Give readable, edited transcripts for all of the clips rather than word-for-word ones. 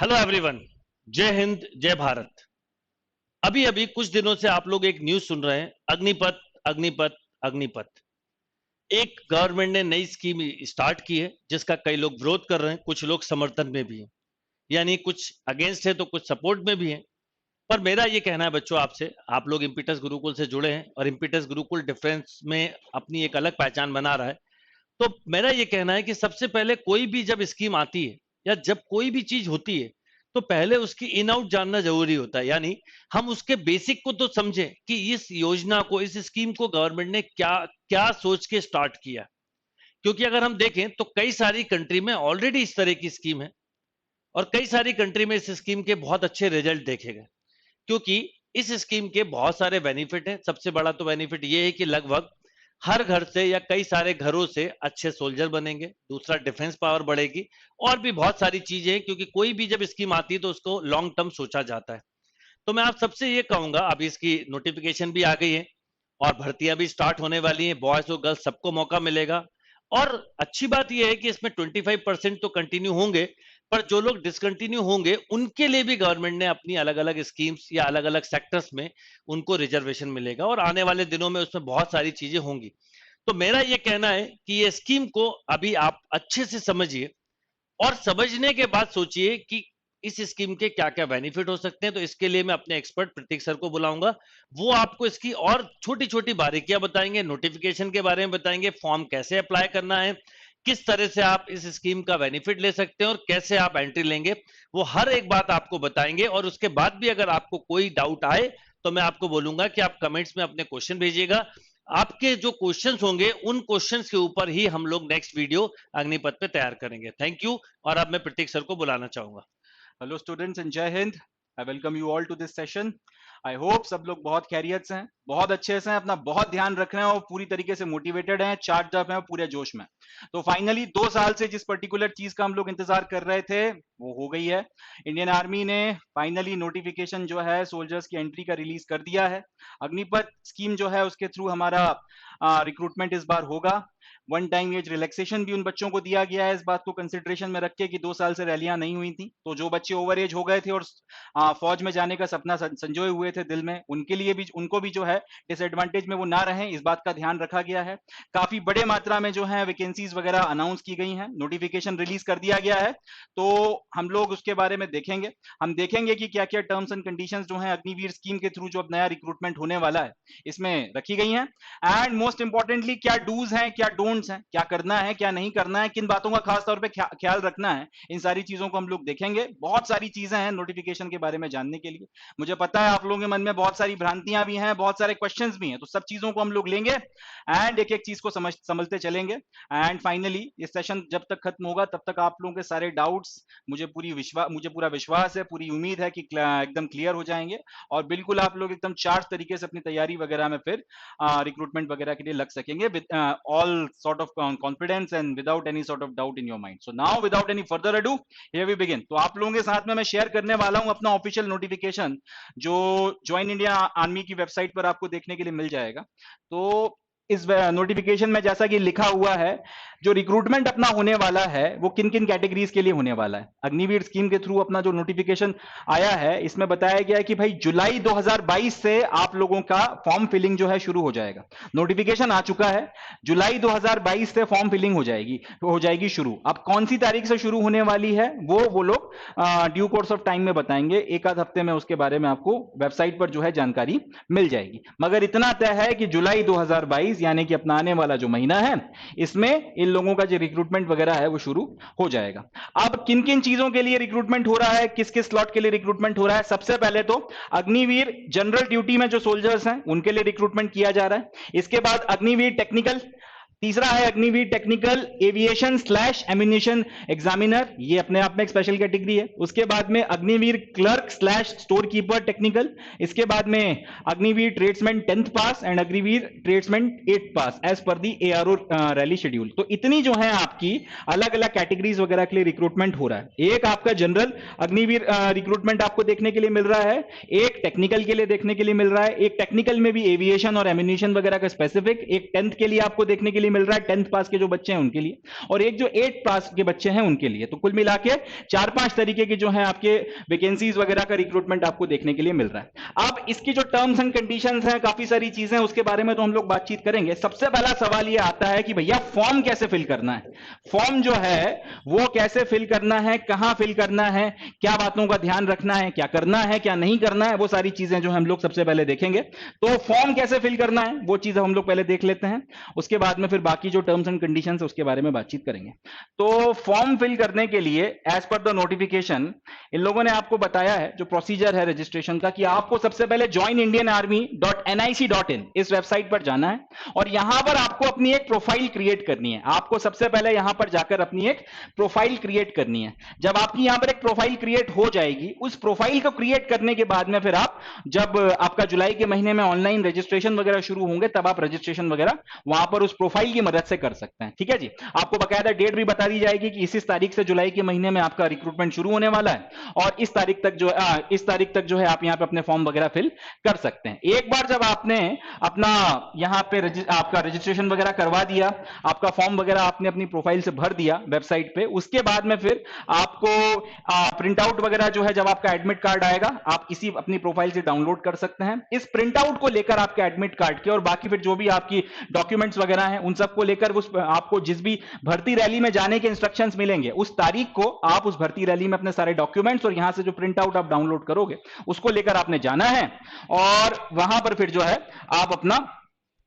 Hello everyone. जय हिंद, जय भारत। अभी अभी कुछ दिनों से आप लोग एक न्यूज सुन रहे हैं, अग्निपथ अग्निपथ अग्निपथ। एक गवर्नमेंट ने नई स्कीम स्टार्ट की है जिसका कई लोग विरोध कर रहे हैं, कुछ लोग समर्थन में भी हैं, यानी कुछ अगेंस्ट है तो कुछ सपोर्ट में भी है। पर मेरा ये कहना है बच्चों आपसे, आप लोग इम्पीटस गुरुकुल से जुड़े हैं और इम्पीटस गुरुकुल डिफरेंस में अपनी एक अलग पहचान बना रहा है। तो मेरा ये कहना है कि सबसे पहले कोई भी जब स्कीम आती है या जब कोई भी चीज होती है तो पहले उसकी इन आउट जानना जरूरी होता है, यानी हम उसके बेसिक को तो समझें कि इस योजना को, इस स्कीम को गवर्नमेंट ने क्या क्या सोच के स्टार्ट किया। क्योंकि अगर हम देखें तो कई सारी कंट्री में ऑलरेडी इस तरह की स्कीम है और कई सारी कंट्री में इस स्कीम के बहुत अच्छे रिजल्ट देखे गए। क्योंकि इस स्कीम के बहुत सारे बेनिफिट हैं। सबसे बड़ा तो बेनिफिट ये है कि लगभग हर घर से या कई सारे घरों से अच्छे सोल्जर बनेंगे, दूसरा डिफेंस पावर बढ़ेगी और भी बहुत सारी चीजें हैं। क्योंकि कोई भी जब स्कीम आती है तो उसको लॉन्ग टर्म सोचा जाता है। तो मैं आप सबसे ये कहूंगा, अभी इसकी नोटिफिकेशन भी आ गई है और भर्तियां भी स्टार्ट होने वाली हैं, बॉयज और गर्ल्स सबको मौका मिलेगा। और अच्छी बात यह है कि इसमें 25% तो कंटिन्यू होंगे, पर जो लोग डिसकंटिन्यू होंगे उनके लिए भी गवर्नमेंट ने अपनी अलग अलग स्कीम्स या अलग अलग सेक्टर्स में उनको रिजर्वेशन मिलेगा और आने वाले दिनों में उसमें बहुत सारी चीजें होंगी। तो मेरा ये कहना है कि ये स्कीम को अभी आप अच्छे से समझिए और समझने के बाद सोचिए कि इस स्कीम के क्या क्या बेनिफिट हो सकते हैं। तो इसके लिए मैं अपने एक्सपर्ट प्रतीक सर को बुलाऊंगा, वो आपको इसकी और छोटी छोटी बारीकियां बताएंगे, नोटिफिकेशन के बारे में बताएंगे, फॉर्म कैसे अप्लाई करना है, किस तरह से आप इस स्कीम का बेनिफिट ले सकते हैं और कैसे आप एंट्री लेंगे, वो हर एक बात आपको बताएंगे। और उसके बाद भी अगर आपको कोई डाउट आए तो मैं आपको बोलूंगा कि आप कमेंट्स में अपने क्वेश्चन भेजिएगा। आपके जो क्वेश्चंस होंगे उन क्वेश्चंस के ऊपर ही हम लोग नेक्स्ट वीडियो अग्निपथ पे तैयार करेंगे। Thank you. और अब मैं प्रतीक सर को बुलाना चाहूंगा। हेलो स्टूडेंट्स एंड जय Hind. I welcome you all to this session. I hope सब लोग बहुत खैरियत से हैं, बहुत अच्छे से हैं, अपना बहुत ध्यान रख रहे हैं और पूरी तरीके से मोटिवेटेड हैं, चार्ज अप हैं और पूरे जोश में। तो फाइनली 2 साल से जिस पर्टिकुलर चीज का हम लोग इंतजार कर रहे थे वो हो गई है। इंडियन आर्मी ने फाइनली नोटिफिकेशन जो है सोल्जर्स की एंट्री का रिलीज कर दिया है। अग्निपथ स्कीम जो है उसके थ्रू हमारा रिक्रूटमेंट इस बार होगा। वन टाइम एज रिलैक्सेशन भी उन बच्चों को दिया गया है, इस बात को कंसिडरेशन में रख के कि 2 साल से रैलियां नहीं हुई थी, तो जो बच्चे ओवर एज हो गए थे और फौज में जाने का सपना संजोए हुए थे दिल में, उनके लिए भी, उनको भी जो है डिसएडवांटेज में वो ना रहे, इस बात का ध्यान रखा गया है। काफी बड़े मात्रा में जो है वैकेंसीज वगैरह अनाउंस की गई हैं, नोटिफिकेशन रिलीज कर दिया गया है। तो हम लोग उसके बारे में देखेंगे। हम देखेंगे कि क्या क्या टर्म्स एंड कंडीशंस जो है अग्निवीर स्कीम के थ्रू जो अब नया रिक्रूटमेंट होने वाला है इसमें रखी गई हैं। एंड मोस्ट इंपॉर्टेंटली क्या डूज हैं, क्या डोंट्स हैं, क्या करना है क्या नहीं करना है, किन बातों का खास तौर पे ख्याल रखना है, इन सारी चीजों को हम लोग देखेंगे। बहुत सारी चीजें हैं नोटिफिकेशन के बारे में जानने के लिए। मुझे पता है आप लोगों के मन में बहुत सारी भ्रांतियां भी हैं, बहुत सारे क्वेश्चंस भी हैं, तो सब चीजों को हम लोग लेंगे एंड एक एक चीज को समझते चलेंगे। एंड फाइनली ये सेशन जब तक खत्म होगा तब तक आप लोगों के सारे डाउट्स मुझे पूरा विश्वास है, पूरी उम्मीद है कि एकदम क्लियर हो जाएंगे और बिल्कुल आप लोग एकदम चार्ज तरीके से अपनी तैयारी वगैरह में फिर रिक्रूटमेंट वगैरह के लिए लग सकेंगे with all sort of confidence and without any sort of doubt in your mind. So now without any further ado, here we begin. तो आप लोगों के साथ में मैं शेयर करने वाला हूं अपना ऑफिशियल नोटिफिकेशन जो ज्वाइन इंडिया आर्मी की वेबसाइट पर आपको देखने के लिए मिल जाएगा। तो इस नोटिफिकेशन में जैसा कि लिखा हुआ है, जो रिक्रूटमेंट अपना होने वाला है वो किन किन कैटेगरीज के लिए होने वाला है। अग्निवीर स्कीम के थ्रू अपना जो नोटिफिकेशन आया है इसमें बताया गया है कि भाई जुलाई 2022 से आप लोगों का फॉर्म फिलिंग जो है शुरू हो जाएगा। नोटिफिकेशन आ चुका है, जुलाई 2022 से फॉर्म फिलिंग हो जाएगी शुरू। अब कौन सी तारीख से शुरू होने वाली है वो लोग ड्यू कोर्स ऑफ टाइम में बताएंगे, एक आध हफ्ते में उसके बारे में आपको वेबसाइट पर जो है जानकारी मिल जाएगी। मगर इतना तय है कि जुलाई 2022 यानी कि अपना आने वाला जो महीना है इसमें इन लोगों का जो रिक्रूटमेंट वगैरह है वो शुरू हो जाएगा। अब किन किन चीजों के लिए रिक्रूटमेंट हो रहा है, किस किस स्लॉट के लिए रिक्रूटमेंट हो रहा है, सबसे पहले तो अग्निवीर जनरल ड्यूटी में जो सोल्जर्स हैं उनके लिए रिक्रूटमेंट किया जा रहा है। इसके बाद अग्निवीर टेक्निकल, तीसरा है Agniveer technical aviation slash ammunition examiner, ये अपने आप में एक स्पेशल कैटेगरी है। उसके बाद में Agniveer clerk slash store keeper technical, इसके बाद में Agniveer tradesman 10th pass and Agniveer tradesman 8th pass age पर दी एआरओ रैली शेड्यूल। तो इतनी जो है आपकी अलग अलग कैटेगरीज वगैरह के लिए रिक्रूटमेंट हो रहा है। एक आपका जनरल अग्निवीर रिक्रूटमेंट आपको देखने के लिए मिल रहा है, एक टेक्निकल के लिए देखने के लिए मिल रहा है, एक टेक्निकल में भी एविएशन और एम्यूनिशन वगैरह का स्पेसिफिक, एक 10th के लिए आपको देखने के लिए लिए मिल रहा है 10th पास के जो बच्चे हैं उनके लिए, और एक जो 8th पास के बच्चे हैं उनके लिए। तो कुल मिला के 4-5 तरीके के जो है आपके वैकेंसीज वगैरह का रिक्रूटमेंट आपको देखने के लिए मिल रहा है। अब इसकी जो टर्म्स एंड कंडीशंस हैं, काफी सारी चीजें, उसके बारे में तो हम लोग बातचीत करेंगे। सबसे पहला सवाल ये आता है कि भैया फॉर्म कैसे फिल करना है, फॉर्म जो है वो कैसे फिल करना है, कहां फिल करना है, क्या बातों का ध्यान रखना है, क्या करना है क्या नहीं करना है, वो सारी चीजें जो हम लोग सबसे पहले देखेंगे। तो फॉर्म कैसे फिल करना है वो चीज हम लोग पहले देख लेते हैं, उसके बाद में फिर बाकी जो टर्म्स एंड कंडीशंस है उसके बारे में बातचीत करेंगे। तो फॉर्म फिल करने के लिए एज पर द नोटिफिकेशन इन लोगों ने आपको बताया है जो प्रोसीजर है रजिस्ट्रेशन का, कि आपको सबसे पहले joinindianarmy.nic.in इस वेबसाइट पर जाना है और यहां पर आपको अपनी एक प्रोफाइल क्रिएट करनी है। आपको सबसे पहले यहां पर जाकर अपनी एक प्रोफाइल क्रिएट करनी है। जब आपकी यहां पर एक प्रोफाइल क्रिएट हो जाएगी, उस प्रोफाइल को क्रिएट करने के बाद में फिर आप जब आपका जुलाई के महीने में ऑनलाइन रजिस्ट्रेशन वगैरह शुरू होंगे तब आप रजिस्ट्रेशन वगैरह वहां पर उस प्रोफाइल की मदद से कर सकते हैं। ठीक है जी, आपको बकायदा डेट भी बता दी जाएगी कि इस तारीख से जुलाई के महीने में आपका रिक्रूटमेंट शुरू होने वाला है और इस तारीख तक जो है आप यहां पे अपने फॉर्म वगैरह फिल कर सकते हैं। एक बार जब आपने अपना यहां पे आपका रजिस्ट्रेशन वगैरह करवा दिया, आपका फॉर्म वगैरह आपने अपनी प्रोफाइल से भर दिया वेबसाइट पे, उसके बाद में फिर आपको प्रिंट आउट वगैरह जो है जब आपका एडमिट कार्ड आएगा आप इसी अपनी प्रोफाइल से डाउनलोड कर सकते हैं। इस प्रिंट आउट को लेकर आपके एडमिट कार्ड के और बाकी फिर जो भी आपकी डॉक्यूमेंट्स वगैरह हैं उन सबको लेकर उस आपको जिस भी भर्ती रैली में जाने के इंस्ट्रक्शंस मिलेंगे उस तारीख को आप उस भर्ती रैली में अपने सारे डॉक्यूमेंट्स और यहां से जो प्रिंट आउट आप डाउनलोड करोगे उसको लेकर आपने जाना है और वहां पर फिर जो है आप अपना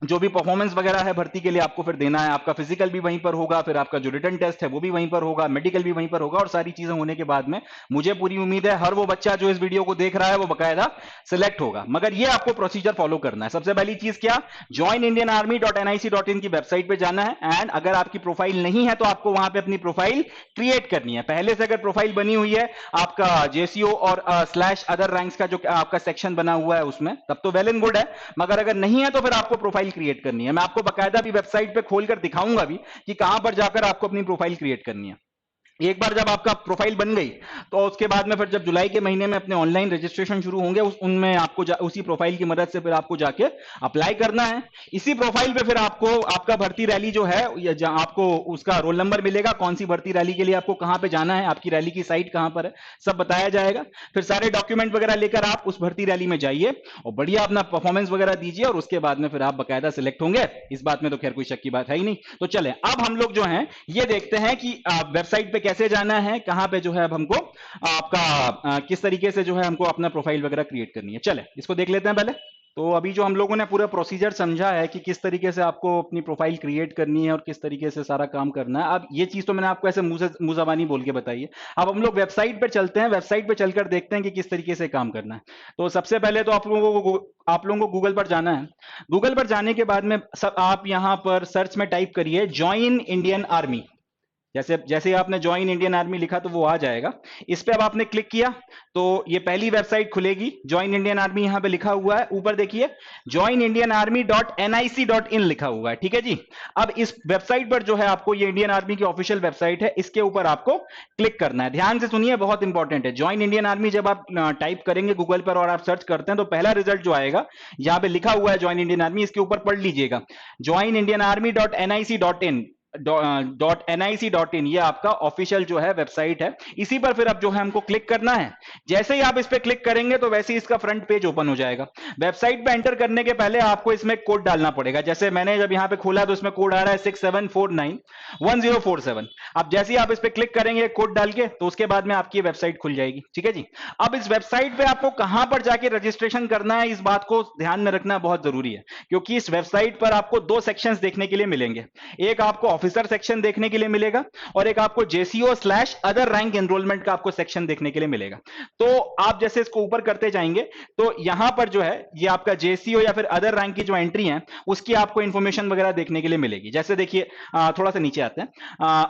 जो भी परफॉर्मेंस वगैरह है भर्ती के लिए आपको फिर देना है। आपका फिजिकल भी वहीं पर होगा, फिर आपका जो रिटन टेस्ट है वो भी वहीं पर होगा, मेडिकल भी वहीं पर होगा और सारी चीजें होने के बाद में मुझे पूरी उम्मीद है हर वो बच्चा जो इस वीडियो को देख रहा है वो बकायदा सिलेक्ट होगा। मगर ये आपको प्रोसीजर फॉलो करना है। सबसे पहली चीज क्या, joinindianarmy.nic.in की वेबसाइट पे जाना है एंड अगर आपकी प्रोफाइल नहीं है तो आपको वहां पे अपनी प्रोफाइल क्रिएट करनी है। पहले से अगर प्रोफाइल बनी हुई है आपका जेसीओ और स्लैश अदर रैंक्स का जो आपका सेक्शन बना हुआ है उसमें, तब तो वेल एंड गुड है, मगर अगर नहीं है तो फिर आपको प्रोफाइल क्रिएट करनी है। मैं आपको बकायदा भी वेबसाइट पे खोलकर दिखाऊंगा भी कि कहां पर जाकर आपको अपनी प्रोफाइल क्रिएट करनी है। एक बार जब आपका प्रोफाइल बन गई तो उसके बाद में फिर जब जुलाई के महीने में अपने ऑनलाइन रजिस्ट्रेशन शुरू होंगे उनमें आपको उसी प्रोफाइल की मदद से फिर आपको जाके अप्लाई करना है। इसी प्रोफाइल पे फिर आपको आपका भर्ती रैली जो है या आपको उसका रोल नंबर मिलेगा, कौन सी भर्ती रैली के लिए आपको कहां पे जाना है, आपकी रैली की साइट कहां पर है, सब बताया जाएगा। फिर सारे डॉक्यूमेंट वगैरह लेकर आप उस भर्ती रैली में जाइए और बढ़िया अपना परफॉर्मेंस वगैरह दीजिए और उसके बाद में फिर आप बकायदा सिलेक्ट होंगे। इस बात में तो खैर कोई शक की बात है ही नहीं। तो चले अब हम लोग जो है ये देखते हैं कि वेबसाइट पे कैसे जाना है, कहां पे जो है अब हमको आपका किस तरीके से जो है हमको अपना प्रोफाइल वगैरह क्रिएट करनी है। चले इसको देख लेते हैं पहले। तो अभी जो हम लोगों ने पूरा प्रोसीजर समझा है कि किस तरीके से आपको अपनी प्रोफाइल क्रिएट करनी है और किस तरीके से सारा काम करना है, अब ये चीज तो मैंने आपको ऐसे मुंह ज़बानी बोल के बताई है। अब हम लोग वेबसाइट पे चलते हैं, वेबसाइट पे चलकर देखते हैं कि किस तरीके से काम करना है। तो सबसे पहले तो आप लोगों को गूगल पर जाना है। गूगल पर जाने के बाद में आप यहां पर सर्च में टाइप करिए ज्वाइन इंडियन आर्मी। जैसे ही आपने ज्वाइन इंडियन आर्मी लिखा तो वो आ जाएगा। इस पे अब आपने क्लिक किया तो ये पहली वेबसाइट खुलेगी। ज्वाइन इंडियन आर्मी यहां पे लिखा हुआ है, ऊपर देखिए joinindianarmy.nic.in लिखा हुआ है। ठीक है जी, अब इस वेबसाइट पर जो है आपको ये इंडियन आर्मी की ऑफिशियल वेबसाइट है, इसके ऊपर आपको क्लिक करना है। ध्यान से सुनिए, बहुत इंपॉर्टेंट है। ज्वाइन इंडियन आर्मी जब आप टाइप करेंगे गूगल पर और आप सर्च करते हैं तो पहला रिजल्ट जो आएगा यहां पे लिखा हुआ है ज्वाइन इंडियन आर्मी, इसके ऊपर पढ़ लीजिएगा joinindianarmy.nic.in .nic.in ये आपका ऑफिशियल जो है वेबसाइट है। इसी पर फिर अब जो है हमको क्लिक करना है। जैसे ही आप इस पे क्लिक करेंगे तो वैसे ही इसका फ्रंट पेज ओपन हो जाएगा। वेबसाइट पे एंटर करने के पहले आपको इसमें कोड डालना पड़ेगा। जैसे मैंने जब यहां पे खोला तो इसमें कोड आ रहा है 67491047। अब जैसे ही आप इस पे क्लिक करेंगे कोड डाल के तो उसके बाद में आपकी वेबसाइट खुल जाएगी। ठीक है जी, अब इस वेबसाइट पे आपको कहां पर जाके रजिस्ट्रेशन करना है इस बात को ध्यान में रखना बहुत जरूरी है, क्योंकि इस वेबसाइट पर आपको दो सेक्शंस देखने के लिए मिलेंगे। एक आपको ऑफिसर सेक्शन देखने के लिए मिलेगा और एक आपको JCO slash other rank enrolment का आपको सेक्शन देखने के लिए मिलेगा। तो आप जैसे इसको ऊपर करते जाएंगे तो यहां पर जो है ये आपका जेसीओ या फिर अदर रैंक की जो एंट्री है उसकी आपको इंफॉर्मेशन वगैरह देखने के लिए मिलेगी। जैसे देखिए थोड़ा सा नीचे आते हैं,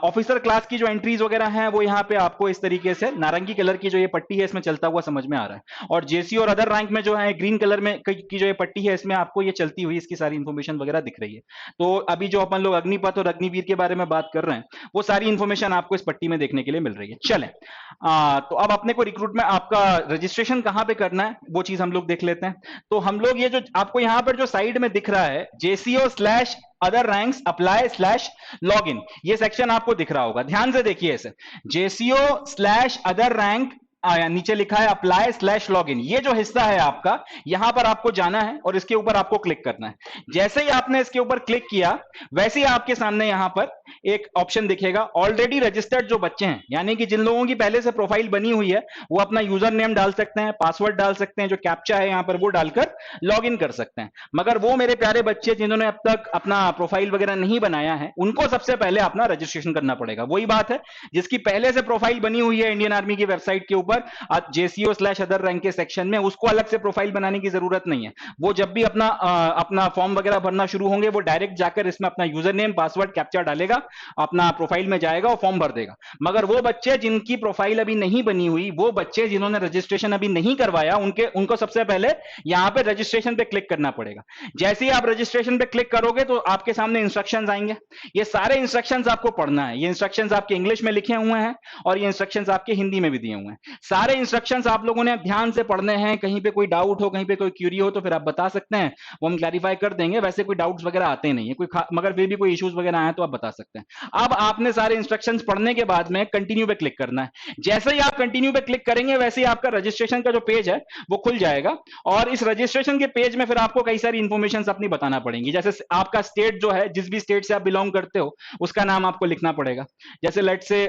ऑफिसर क्लास की जो एंट्रीज वगैरह हैं वो यहां पे आपको इस तरीके से नारंगी कलर की जो ये पट्टी है इसमें चलता हुआ समझ में आ रहा है, और जेसीओ और अदर रैंक में जो है ग्रीन कलर में की जो ये पट्टी है इसमें आपको ये चलती हुई इसकी सारी इंफॉर्मेशन वगैरह दिख रही है। तो अभी जो अपन लोग अग्निपथ और अग्निवीर के बारे में बात कर रहे हैं वो सारी इंफॉर्मेशन आपको इस पट्टी में देखने के लिए मिल रही है। चलें तो अब अपने को रिक्रूट में आपका रजिस्ट्रेशन कहां पे करना है वो चीज हम लोग देख लेते हैं। तो हम लोग ये जो आपको यहां पर जो साइड में दिख रहा है JCO slash other ranks apply slash log in, ये सेक्शन आपको दिख रहा होगा, ध्यान से देखिए इसे, जेसीओ स्लैश अदर रैंक, नीचे लिखा है अप्लाई स्लैश लॉग इन, ये जो हिस्सा है आपका, यहां पर आपको जाना है और इसके ऊपर आपको क्लिक करना है। जैसे ही आपने इसके ऊपर क्लिक किया वैसे ही आपके सामने यहां पर एक ऑप्शन दिखेगा ऑलरेडी रजिस्टर्ड जो बच्चे हैं, यानी कि जिन लोगों की पहले से प्रोफाइल बनी हुई है वो अपना यूजर नेम डाल सकते हैं, पासवर्ड डाल सकते हैं, जो कैप्चा है यहां पर वो डालकर लॉग इन कर सकते हैं। मगर वो मेरे प्यारे बच्चे जिन्होंने अब तक अपना प्रोफाइल वगैरह नहीं बनाया है उनको सबसे पहले अपना रजिस्ट्रेशन करना पड़ेगा। वही बात है, जिसकी पहले से प्रोफाइल बनी हुई है इंडियन आर्मी की वेबसाइट के ऊपर जेसीओ स्लैश अदर रैंक के सेक्शन में, उसको अलग से प्रोफाइल बनाने की जरूरत नहीं है। वो जब भी अपना फॉर्म वगैरह भरना शुरू होंगे वो डायरेक्ट जाकर इसमें अपना यूजर नेम पासवर्ड कैप्चा डालेगा, अपना प्रोफाइल में जाएगा और फॉर्म भर देगा। मगर वो बच्चे जिनकी प्रोफाइल अभी नहीं बनी हुई, वो बच्चे जिन्होंने रजिस्ट्रेशन अभी नहीं करवाया, उनको सबसे पहले यहां पे रजिस्ट्रेशन पे क्लिक करना पड़ेगा। जैसे ही आप रजिस्ट्रेशन पे क्लिक करोगे तो आपके सामने इंस्ट्रक्शंस आएंगे, ये सारे इंस्ट्रक्शंस आपको पढ़ना है। ये इंस्ट्रक्शंस आपके इंग्लिश में लिखे हुए हैं और ये इंस्ट्रक्शंस आपके हिंदी में भी दिए हुए हैं। सारे इंस्ट्रक्शंस आप लोगों ने ध्यान से पढ़ने हैं, कहीं पे कोई डाउट हो, कहीं पे कोई क्यूरी हो तो फिर आप बता सकते हैं, वो हम क्लैरिफाई कर देंगे। वैसे कोई डाउट्स वगैरह आते नहीं है मगर फिर भी कोई इश्यूज वगैरह आए तो आप बता सकते हैं। अब आपने सारे इंस्ट्रक्शंस पढ़ने के बाद में कंटिन्यू पे क्लिक करना है। जैसे ही आप कंटिन्यू पे क्लिक करेंगे वैसे ही आपका रजिस्ट्रेशन का जो पेज है वो खुल जाएगा और इस रजिस्ट्रेशन के पेज में फिर आपको कई सारी इंफॉर्मेशन अपनी बताना पड़ेंगी। जैसे आपका स्टेट जो है, जिस भी स्टेट से आप बिलोंग करते हो उसका नाम आपको लिखना पड़ेगा। जैसे लेट से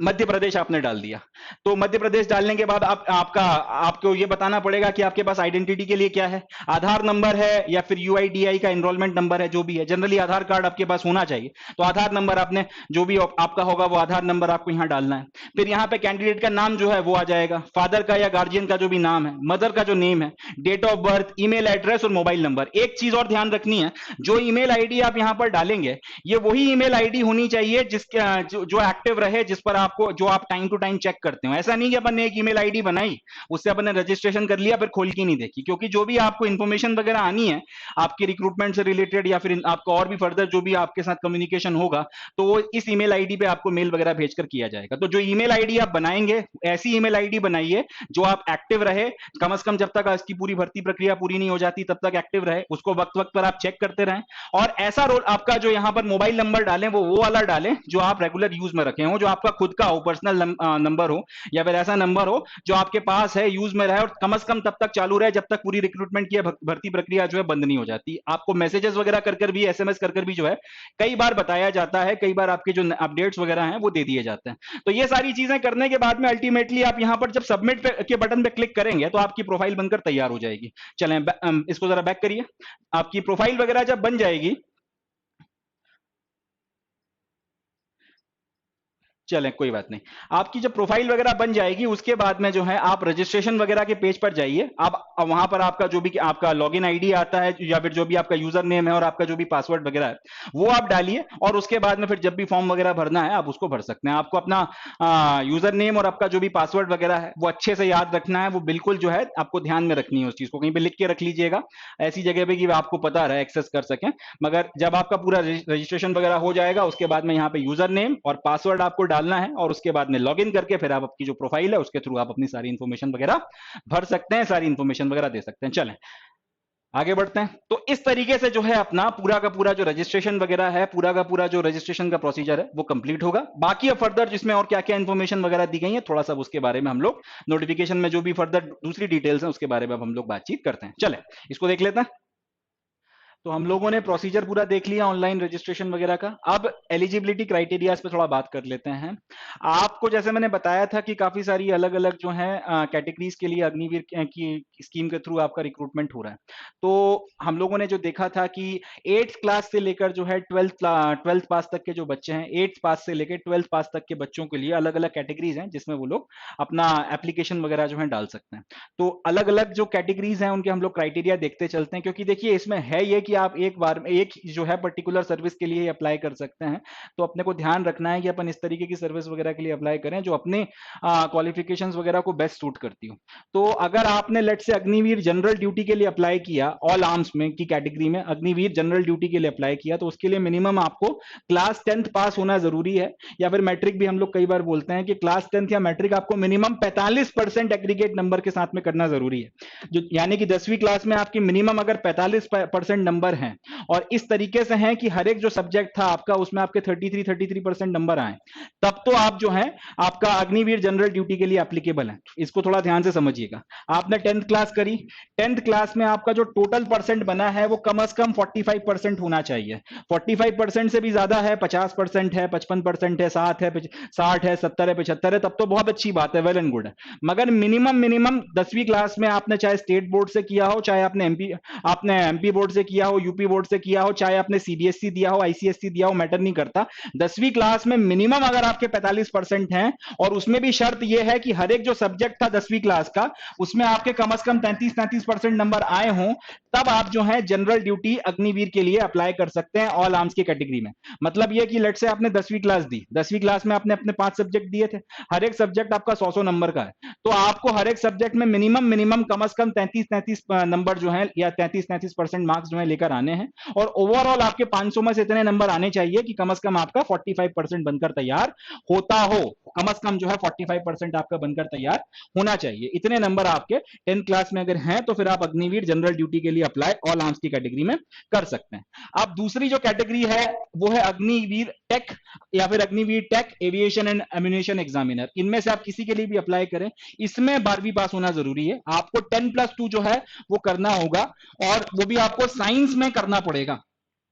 मध्य प्रदेश आपने डाल दिया, तो मध्य प्रदेश डालने के बाद आपको ये बताना पड़ेगा कि आपके पास आइडेंटिटी के लिए क्या है, आधार नंबर है या फिर यूआईडीआई का एनरोलमेंट नंबर है, जो भी है। जनरली आधार कार्ड आपके पास होना चाहिए, तो आधार नंबर आपने जो भी आपका होगा वो आधार नंबर आपको यहां डालना है। फिर यहाँ पे कैंडिडेट का नाम जो है वो आ जाएगा, फादर का या गार्जियन का जो भी नाम है, मदर का जो नेम है, date of birth, email address और मोबाइल नंबर। एक चीज और ध्यान रखनी है, जो ईमेल आईडी आप यहाँ पर डालेंगे ये वही ईमेल आईडी होनी चाहिए जो एक्टिव रहे, जिस पर जो आप टाइम टू टाइम चेक करते हो। ऐसा नहीं कि अपन ने एक ईमेल आईडी बनाई, उससे अपन ने रजिस्ट्रेशन कर लिया फिर खोल के नहीं देखी, क्योंकि जो भी आपको इंफॉर्मेशन वगैरह आनी है आपकी रिक्रूटमेंट से रिलेटेड या फिर आपको और भी फर्दर जो भी आपके साथ कम्युनिकेशन होगा तो वो इस ईमेल आईडी पे आपको मेल वगैरह भेजकर किया जाएगा। तो जो ईमेल आईडी आप बनाएंगे ऐसी ईमेल आईडी बनाइए जो आप एक्टिव रहे, कम से कम जब तक इसकी पूरी भर्ती प्रक्रिया पूरी नहीं हो जाती तब तक एक्टिव रहे, उसको वक्त वक्त पर आप चेक करते रहें। और ऐसा रोल आपका जो यहाँ पर मोबाइल नंबर डालें वो वाला डालें जो आप रेगुलर यूज में रखे हो, जो आपका खुद का हो, पर्सनल नंबर हो या फिर ऐसा नंबर हो जो आपके पास है, यूज में रहे और कम से कम तब तक चालू रहे जब तक पूरी रिक्रूटमेंट की भर्ती प्रक्रिया जो है बंद नहीं हो जाती। आपको मैसेजेस वगैरह कर भी, एसएमएस कर भी जो है कई बार बताया जाता है, कई बार आपके जो अपडेट्स वगैरह हैं वो दे दिए जाते हैं। तो ये सारी चीजें करने के बाद में अल्टीमेटली आप यहां पर जब सबमिट के बटन पे क्लिक करेंगे तो आपकी प्रोफाइल बनकर तैयार हो जाएगी। चलें इसको जरा बैक करिए। आपकी प्रोफाइल वगैरह जब बन जाएगी, चलें कोई बात नहीं, आपकी जब प्रोफाइल वगैरह बन जाएगी उसके बाद में जो है आप रजिस्ट्रेशन वगैरह के पेज पर जाइए। अब वहां पर आपका जो भी आपका लॉगिन आईडी आता है या फिर जो भी आपका यूजर नेम है और आपका जो भी पासवर्ड वगैरह है वो आप डालिए और उसके बाद में फिर जब भी फॉर्म वगैरह भरना है आप उसको भर सकते हैं। आपको अपना यूजर नेम और आपका जो भी पासवर्ड वगैरह है वो अच्छे से याद रखना है, वो बिल्कुल जो है आपको ध्यान में रखनी है, उस चीज को कहीं पे लिख के रख लीजिएगा ऐसी जगह पे कि आपको पता रहे, एक्सेस कर सकें। मगर जब आपका पूरा रजिस्ट्रेशन वगैरह हो जाएगा उसके बाद में यहाँ पे यूजर नेम और पासवर्ड आपको डालना है और उसके बाद में लॉगिन करके फिर आप आपकी जो प्रोफाइल है उसके थ्रू आप अपनी सारी इंफॉर्मेशन वगैरह भर सकते हैं, सारी इंफॉर्मेशन वगैरह दे सकते हैं। चलें आगे बढ़ते हैं। तो इस तरीके से जो है अपना पूरा का पूरा जो रजिस्ट्रेशन वगैरह है, पूरा का पूरा जो रजिस्ट्रेशन का प्रोसीजर है वो कंप्लीट होगा। बाकी अब फर्दर जिसमें और क्या क्या इंफॉर्मेशन वगैरह दी गई है थोड़ा सा उसके बारे में हम लोग नोटिफिकेशन में जो भी फर्दर दूसरी डिटेल्स हैं उसके बारे में हम लोग बातचीत करते हैं। चले इसको देख लेते हैं। तो हम लोगों ने प्रोसीजर पूरा देख लिया ऑनलाइन रजिस्ट्रेशन वगैरह का। अब एलिजिबिलिटी क्राइटेरियाज पे थोड़ा बात कर लेते हैं। आपको जैसे मैंने बताया था कि काफी सारी अलग अलग जो है कैटेगरीज के लिए अग्निवीर की स्कीम के थ्रू आपका रिक्रूटमेंट हो रहा है। तो हम लोगों ने जो देखा था कि 8th क्लास से लेकर जो है 12th पास तक के जो बच्चे हैं, 8th पास से लेकर 12th पास तक के बच्चों के लिए अलग अलग कैटेगरीज हैं जिसमें वो लोग अपना एप्लीकेशन वगैरह जो है डाल सकते हैं। तो अलग अलग जो कैटेगरीज हैं उनके हम लोग क्राइटेरिया देखते चलते हैं, क्योंकि देखिए इसमें है ये कि आप एक बार में एक जो है पर्टिकुलर सर्विस के लिए अप्लाई कर सकते हैं। तो अपने को ध्यान रखना है कि अपन इस तरीके की सर्विस वगैरह के लिए अप्लाई करें जो अपने क्वालिफिकेशंस वगैरह को बेस्ट सूट करती हो। तो अगर आपने लेट से अग्निवीर जनरल ड्यूटी के लिए अप्लाई किया, ऑल आर्म्स में की कैटेगरी में अग्निवीर जनरल ड्यूटी के लिए अप्लाई किया, तो उसके लिए मिनिमम आपको क्लास 10th पास होना जरूरी है, या फिर मैट्रिक भी हम लोग कई बार बोलते हैं कि क्लास 10th या मैट्रिक आपको मिनिमम 45% एग्रीगेट नंबर के साथ में करना जरूरी है। जो यानी कि 10वीं क्लास में आपकी मिनिमम अगर 45% नंबर नंबर हैं और इस तरीके से हैं कि हर एक जो सब्जेक्ट था आपका उसमें आपके 33% नंबर आए, तब तो आप जो है आपका अग्निवीर जनरल ड्यूटी के लिए एप्लीकेबल है। इसको थोड़ा ध्यान से समझिएगा। आपने 10th क्लास करी, 10th क्लास में आपका जो टोटल परसेंट बना है वो कम से कम 45% होना चाहिए। 45% से भी ज्यादा है, 50% है, 55% है, 60 है, 70 है, 75 है, तब तो बहुत अच्छी बात है, वेल एंड गुड है। मगर मिनिमम 10वीं क्लास में आपने चाहे स्टेट बोर्ड से किया हो, चाहे आपने एमपी बोर्ड से किया हो, यूपी बोर्ड से किया हो, चाहे आपने सीबीएसई दिया हो, आईसीएसई दिया हो, मैटर नहीं करता। 10वीं क्लास में मिनिमम अगर आपके 45% हैं, और उसमें भी शर्त यह है कि हर एक जो सब्जेक्ट था 10वीं क्लास का उसमें आपके कम से कम 33% नंबर आए हों, तब आप जो है जनरल ड्यूटी अग्निवीर के लिए अप्लाई कर सकते हैं ऑल आर्म्स की कैटेगरी में। मतलब ये कि लेट से आपने 10वीं क्लास दी, 10वीं क्लास में आपने अपने 5 सब्जेक्ट दिए थे, हर एक सब्जेक्ट आपका 100 नंबर का है, तो आपको हर एक सब्जेक्ट में मिनिमम कम से कम 33 नंबर जो है या 33% मार्क्स जो है लेकर आने हैं, और ओवरऑल आपके 500 में से इतने नंबर आने चाहिए कि कम से कम आपका 45% बनकर तैयार होता हो। कम से कम जो है 45% आपका बनकर तैयार होना चाहिए। इतने नंबर आपके 10th क्लास में अगर हैं तो फिर आप अग्निवीर जनरल ड्यूटी के लिए अप्लाई ऑल आर्म्स की कैटेगरी में कर सकते हैं। अब दूसरी जो कैटेगरी है वो है अग्निवीर टेक या फिर Agniveer tech aviation and ammunition examiner. इनमें से आप किसी के लिए भी अप्लाई करें, इसमें 12वीं पास होना जरूरी है। आपको 10+2 जो है वो करना होगा, और वो भी आपको साइंस में करना पड़ेगा।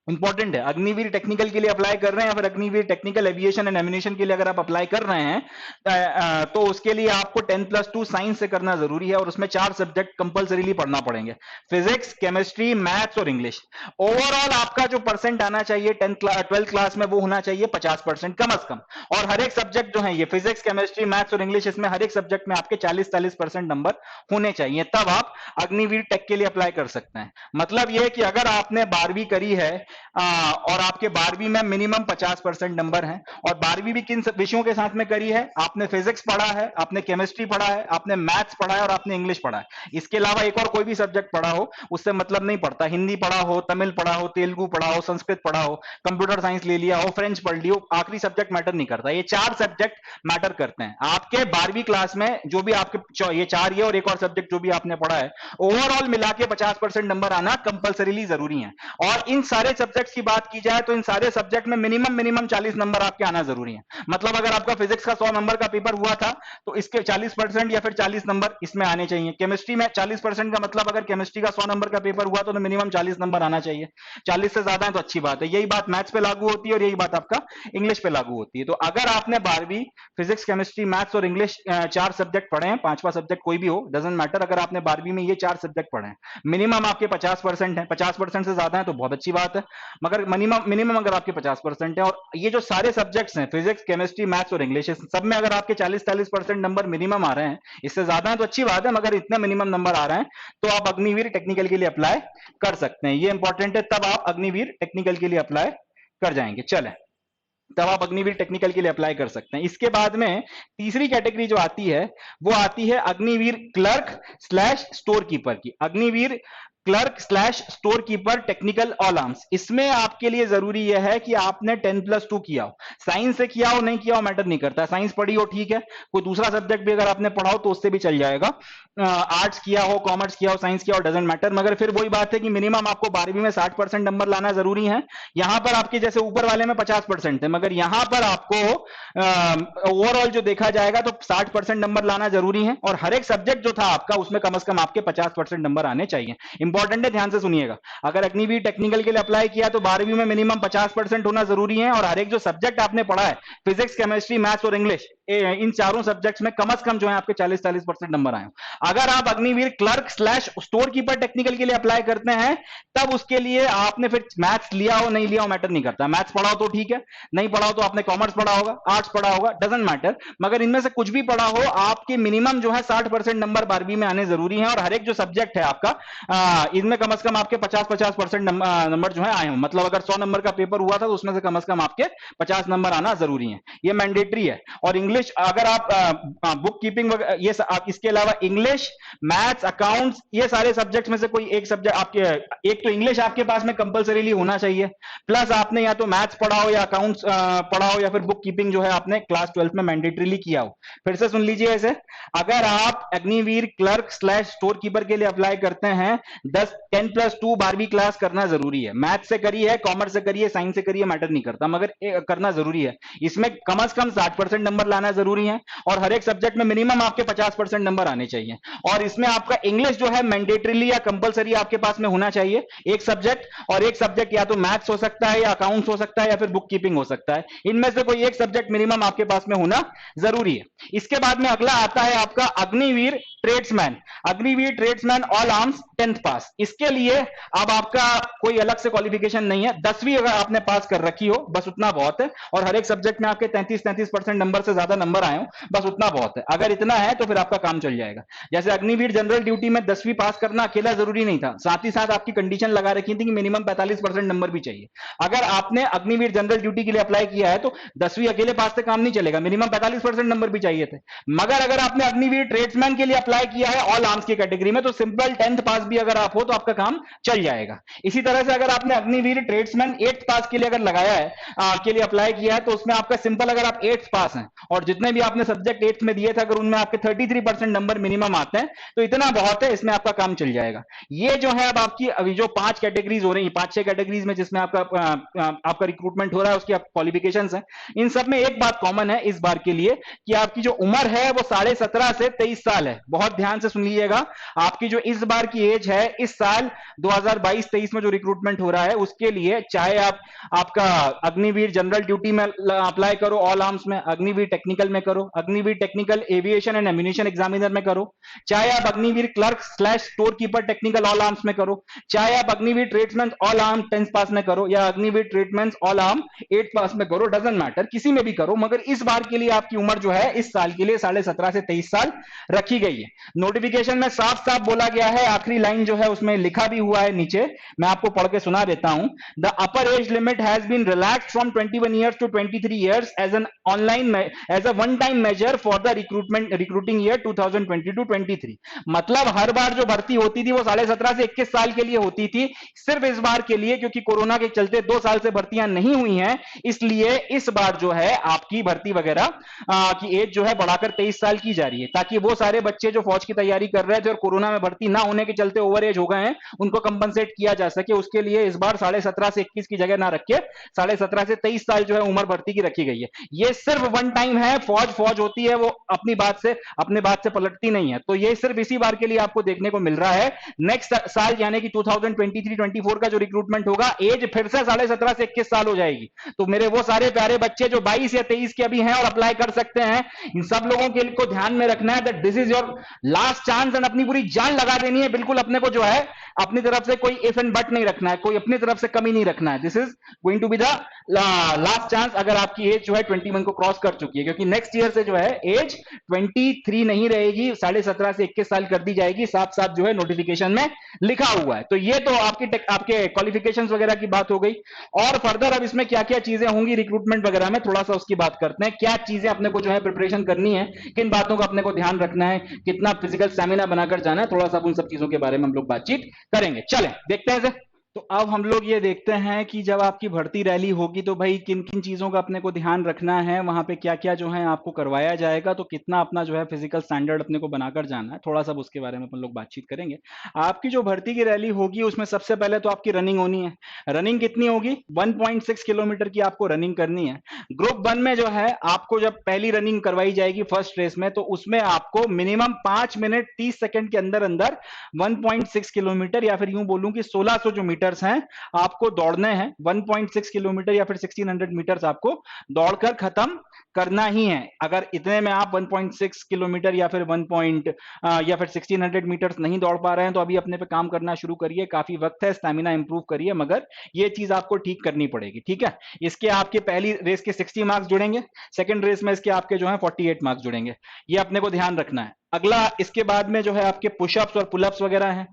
इंपॉर्टेंट है। अग्निवीर टेक्निकल के लिए अप्लाई कर रहे हैं या फिर Agniveer technical aviation and ammunition के लिए अगर आप अप्लाई कर रहे हैं तो उसके लिए आपको 10+2 साइंस से करना जरूरी है, और उसमें 4 सब्जेक्ट कंपलसरीली पढ़ना पड़ेंगे, फिजिक्स, केमिस्ट्री, मैथ्स और इंग्लिश। ओवरऑल आपका जो परसेंट आना चाहिए 12th क्लास में वो होना चाहिए 50% कम से कम, और हर एक सब्जेक्ट जो है ये फिजिक्स, केमिस्ट्री, मैथ्स और इंग्लिश, इसमें हर एक सब्जेक्ट में आपके 40% नंबर होने चाहिए, तब आप अग्निवीर टेक के लिए अप्लाई कर सकते हैं। मतलब यह कि अगर आपने 12वीं करी है और आपके 12वीं में मिनिमम 50% नंबर हैं, और 12वीं भी किन विषयों के साथ में करी है, आपने फिजिक्स पढ़ा है, आपने केमिस्ट्री पढ़ा है, आपने मैथ्स पढ़ा है और आपने इंग्लिश पढ़ा है, इसके अलावा एक और कोई भी सब्जेक्ट पढ़ा हो उससे मतलब नहीं पड़ता। हिंदी पढ़ा हो, तमिल पढ़ा हो, तेलुगु पढ़ा हो, संस्कृत पढ़ा हो, कंप्यूटर साइंस ले लिया हो, फ्रेंच पढ़ लियो, आखिरी सब्जेक्ट मैटर नहीं करता। ये 4 सब्जेक्ट मैटर करते हैं आपके 12वीं क्लास में, जो भी आपके ये 4 ये और एक और सब्जेक्ट जो भी आपने पढ़ा है, ओवरऑल मिला के 50% नंबर आना कंपलसरीली जरूरी है। और इन सारे सब्जेक्ट्स की बात की जाए तो इन सारे सब्जेक्ट में मिनिमम 40 नंबर आपके आना जरूरी है। मतलब अगर आपका फिजिक्स का 100 नंबर का पेपर हुआ था तो इसके 40% या फिर 40 नंबर इसमें आने चाहिए। केमिस्ट्री में 40% का मतलब अगर केमिस्ट्री का 100 नंबर का पेपर हुआ तो मिनिमम 40 नंबर आना चाहिए। 40 से ज्यादा है तो अच्छी बात है। यही बात मैथ्स पे लागू होती है और यही बात आपका इंग्लिश पे लागू होती है। तो अगर आपने 12वीं फिजिक्स, केमिस्ट्री, मैथ्स और इंग्लिश 4 सब्जेक्ट पढ़े हैं, 5वां सब्जेक्ट कोई भी हो डजंट मैटर, अगर आपने 12वीं में ये 4 सब्जेक्ट पढ़े हैं, मिनिमम आपके 50% है, 50% से ज्यादा है तो बहुत अच्छी बात है, मगर मिनिमम अगर आपके 50% है, और ये जो सारे सब्जेक्ट्स हैं फिजिक्स, केमिस्ट्री, मैथ्स और इंग्लिश, सब में अगर आपके 40-40% नंबर मिनिमम आ रहे हैं, इससे ज्यादा है तो अच्छी बात है, मगर इतने मिनिमम नंबर आ रहे हैं तो आप अग्निवीर टेक्निकल के लिए अप्लाई कर सकते हैं। ये इंपॉर्टेंट है, तब आप अग्निवीर टेक्निकल के लिए अप्लाई कर जाएंगे। चले, तब आप अग्निवीर टेक्निकल के लिए अप्लाई कर सकते हैं। इसके बाद में तीसरी कैटेगरी जो आती है वो आती है Agniveer clerk slash store keeper की। Agniveer clerk slash store keeper technical all arms. इसमें आपके लिए जरूरी यह है कि आपने 10+2 किया हो, साइंस से किया हो नहीं किया हो मैटर नहीं करता, साइंस पढ़ी हो ठीक है, कोई दूसरा सब्जेक्ट भी अगर आपने पढ़ा हो तो उससे भी चल जाएगा, आर्ट्स किया हो, कॉमर्स किया हो, साइंस किया हो, डजंट मैटर, मगर फिर वही बात है कि मिनिमम आपको 12वीं में 60% नंबर लाना जरूरी है। यहां पर आपके जैसे ऊपर वाले में 50% थे, मगर यहां पर आपको ओवरऑल जो देखा जाएगा तो 60% नंबर लाना जरूरी है, और हर एक सब्जेक्ट जो था आपका उसमें कम से कम आपके 50% नंबर आने चाहिए। इंपॉर्टेंट है, ध्यान से सुनिएगा। अगर अग्निवीर टेक्निकल के लिए अप्लाई किया तो 12वीं में मिनिमम 50% होना जरूरी है, और हर एक जो सब्जेक्ट आपने पढ़ा है फिजिक्स, केमिस्ट्री, मैथ्स और इंग्लिश, इन चारों सब्जेक्ट्स में कम से कम जो है आपके 40-40% नंबर आए। अगर आप Agniveer clerk slash store keeper technical के लिए अप्लाई करते हैं तब उसके लिए आपने फिर मैथ्स लिया हो नहीं लिया हो मैटर नहीं करता, मैथ्स पढ़ा हो तो ठीक है, नहीं पढ़ा हो तो आपने कॉमर्स पढ़ा होगा, आर्ट्स पढ़ा होगा, डजंट मैटर, मगर इनमें से कुछ भी पढ़ा हो आपके मिनिमम जो है 60% नंबर 12वीं में आने जरूरी है, और हर एक जो सब्जेक्ट है आपका इनमें कम से कम आपके 50-50% नंबर जो है आए हो। मतलब अगर 100 नंबर का पेपर हुआ था तो उसमें से कम आपके 50 नंबर आना जरूरी है, ये मैंडेटरी है। और इंग्लिश इंग्लिश, अगर आप बुक कीपिंग ये आप इसके अलावा इंग्लिश, मैथ्स, अकाउंट्स, ये सारे सब्जेक्ट में से कोई एक सब्जेक्ट आपके, एक तो इंग्लिश आपके पास में कंपलसरीली होना चाहिए, प्लस आपने या तो मैथ्स पढ़ा हो या अकाउंट्स पढ़ा हो, या फिर बुक कीपिंग जो है आपने क्लास 12 में मैंडेटरीली किया हो। फिर से सुन लीजिए इसे, अगर आप Agniveer clerk slash store keeper के लिए अप्लाई करते हैं, 10+2 12वीं क्लास करना जरूरी है। मैथ से करिए, कॉमर्स से करिए, साइंस से करिए, मैटर नहीं करता, मगर करना जरूरी है। इसमें कम से कम 60% नंबर लाना जरूरी है, और हर एक सब्जेक्ट में मिनिमम आपके 50% नंबर आने चाहिए। और इसमें आपका इंग्लिश जो है मैंडेटरीली या कंपलसरी आपके पास में होना चाहिए, एक सब्जेक्ट, और एक सब्जेक्ट या तो मैथ्स हो सकता है, या अकाउंट्स हो सकता है, या फिर बुक कीपिंग हो सकता है। इनमें से कोई एक सब्जेक्ट मिनिमम आपके पास में होना जरूरी है। इसके बाद में अगला आता है आपका Agniveer tradesman. Agniveer tradesman all arms 10th पास। इसके लिए अब आपका कोई अलग से क्वालिफिकेशन नहीं है, 10वीं अगर आपने पास कर रखी हो बस उतना बहुत है, और हर एक सब्जेक्ट में आपके 33% नंबर से ज्यादा नंबर आए हो, बस उतना बहुत है। अगर इतना है तो फिर आपका काम चल जाएगा। जैसे अग्निवीर जनरल ड्यूटी में 10वीं पास करना अकेला जरूरी नहीं था, साथ ही साथ आपकी कंडीशन लगा रखी थी कि मिनिमम 45% नंबर भी चाहिए। अगर आपने अग्निवीर जनरल ड्यूटी के लिए अप्लाई किया है तो 10वीं अकेले पास से काम नहीं चलेगा, मिनिमम 45% नंबर भी चाहिए थे। मगर अगर आपने अग्निवीर ट्रेड्समैन के लिए अप्लाई किया है ऑल आर्म्स की कैटेगरी में, तो सिंपल 10th पास भी अगर आप हो तो आपका काम चल जाएगा। इसी तरह से अगर आपने अग्निवीर ट्रेड्समैन 8th पास के लिए अगर लगाया है, के लिए अप्लाई किया है, तो उसमें आपका सिंपल, अगर आप 8th पास हैं और जितने भी आपने सब्जेक्ट 8th में दिए थे अगर उनमें आपके 33% नंबर मिनिमम आते हैं तो इतना बहुत है, इसमें आपका काम चल जाएगा। ये जो है अब आपकी अभी जो 5 कैटेगरीज हो रही है, 5-6 कैटेगरीज में जिसमें आपका रिक्रूटमेंट हो रहा है, उसकी क्वालिफिकेशंस हैं। इन सब में एक बात कॉमन है इस बार के लिए कि आपकी जो उम्र है वो 17.5 से 23 साल है। बहुत ध्यान से सुन लीजिएगा, आपकी जो इस बार की एज है, इस साल 2022-23 में जो रिक्रूटमेंट हो रहा है उसके लिए, चाहे आपका अग्निवीर जनरल ड्यूटी में अप्लाई करो ऑल आर्म्स में, अग्निवीर टेक्निकल में करो, Agniveer technical aviation and ammunition examiner में करो, चाहे आप Agniveer clerk slash store keeper technical all arms में करो, चाहे आप Agniveer tradesman all arm 10th पास में करो, या Agniveer tradesman all arm 8th पास में करो, डजंट मैटर, किसी में भी करो, मगर इस बार के लिए आपकी उम्र जो है इस साल के लिए 17.5 से 23 साल रखी गई है। नोटिफिकेशन में साफ साफ बोला गया है, आखिरी लाइन जो है उसमें लिखा भी हुआ है नीचे, मैं आपको पढ़ के सुना देता हूं। The upper age limit has been relaxed from 21 years to 23 years as a one time measure for the recruiting year 2022-23। मतलब हर बार जो भर्ती होती थी वो 17.5 से 21 साल के लिए होती थी, सिर्फ इस बार के लिए, क्योंकि कोरोना के चलते 2 साल से भर्तियां नहीं हुई हैं, इसलिए इस बार जो है आपकी भर्ती वगैरह की एज जो है बढ़ाकर 23 साल की जा रही है, ताकि वो सारे बच्चे जो फौज की तैयारी कर रहे थे और कोरोना में भर्ती ना होने के चलते ओवर एज हो गए हैं, उनको कंपनसेट किया जा सके। उसके लिए इस बार 17.5 से 21 की जगह ना रख के 17.5 से 23 साल जो है उम्र भर्ती की रखी गई है। ये सिर्फ वन टाइम है, फौज होती है वो अपने बात से पलटती नहीं है, तो ये सिर्फ इसी बार के लिए आपको देखने को मिल रहा है। नेक्स्ट साल यानी कि 2023-24 का जो रिक्रूटमेंट होगा, एज फिर से 17.5 से 21 साल हो जाएगी। तो मेरे वो सारे प्यारे बच्चे जो 22 या 23 के अभी हैं और अप्लाई कर सकते हैं, इन सब लोगों के को ध्यान में रखना है that this is your last chance, and अपनी पूरी जान लगा देनी है। बिल्कुल अपने को जो है अपनी तरफ से कोई इफ एंड बट नहीं रखना है, कोई अपनी तरफ से कमी नहीं रखना है। This is going to be the last chance, अगर आपकी एज जो है 21 को क्रॉस कर चुकी है, क्योंकि नेक्स्ट ईयर से जो है एज 23 नहीं रहेगी, 17.5 से 21 साल कर दी जाएगी, साफ साफ जो है नोटिफिकेशन में लिखा हुआ है। तो ये तो आपके क्वालिफिकेशंस वगैरह की बात हो गई। और फर्दर अब इसमें क्या क्या चीजें होंगी रिक्रूटमेंट वगैरह में, थोड़ा सा उसकी बात करते हैं। क्या चीजें अपने को जो है प्रिपरेशन करनी है, किन बातों का अपने को ध्यान रखना है, कितना फिजिकल स्टैमिना बनाकर जाना है, थोड़ा सा उन सब चीजों के बारे में हम लोग बातचीत करेंगे। चलें देखते हैं। तो अब हम लोग ये देखते हैं कि जब आपकी भर्ती रैली होगी तो भाई किन किन चीज़ों का अपने को ध्यान रखना है, वहाँ पे क्या क्या जो है आपको करवाया जाएगा, तो कितना अपना जो है फिजिकल स्टैंडर्ड अपने को बनाकर जाना है, थोड़ा सा उसके बारे में अपन लोग बातचीत करेंगे। आपकी जो भर्ती की रैली होगी उसमें सबसे पहले तो आपकी रनिंग होनी है। रनिंग कितनी होगी? 1.6 किलोमीटर की आपको रनिंग करनी है। ग्रुप 1 में जो है आपको जब पहली रनिंग करवाई जाएगी फर्स्ट रेस में, तो उसमें आपको मिनिमम 5 मिनट 30 सेकंड के अंदर अंदर 1.6 किलोमीटर या फिर यूं बोलूं कि 1600 जो मीटर्स हैं आपको दौड़ने हैं। 1.6 किलोमीटर या फिर 1600 मीटर्स आपको दौड़कर खत्म करना ही है। अगर इतने में आप 1.6 किलोमीटर या फिर 1600 मीटर्स नहीं दौड़ पा रहे हैं तो अभी अपने पे काम करना शुरू करिए, काफी वक्त है, स्टैमिना इंप्रूव करिए, मगर ये चीज आपको ठीक करनी पड़ेगी, ठीक है। इसके आपके पहली रेस के 60 मार्क्स जुड़ेंगे, सेकंड रेस में इसके आपके जो है 48 मार्क्स जुड़ेंगे, ये अपने को ध्यान रखना है। अगला इसके बाद में जो है आपके पुशअप्स और पुलअप्स वगैरह हैं।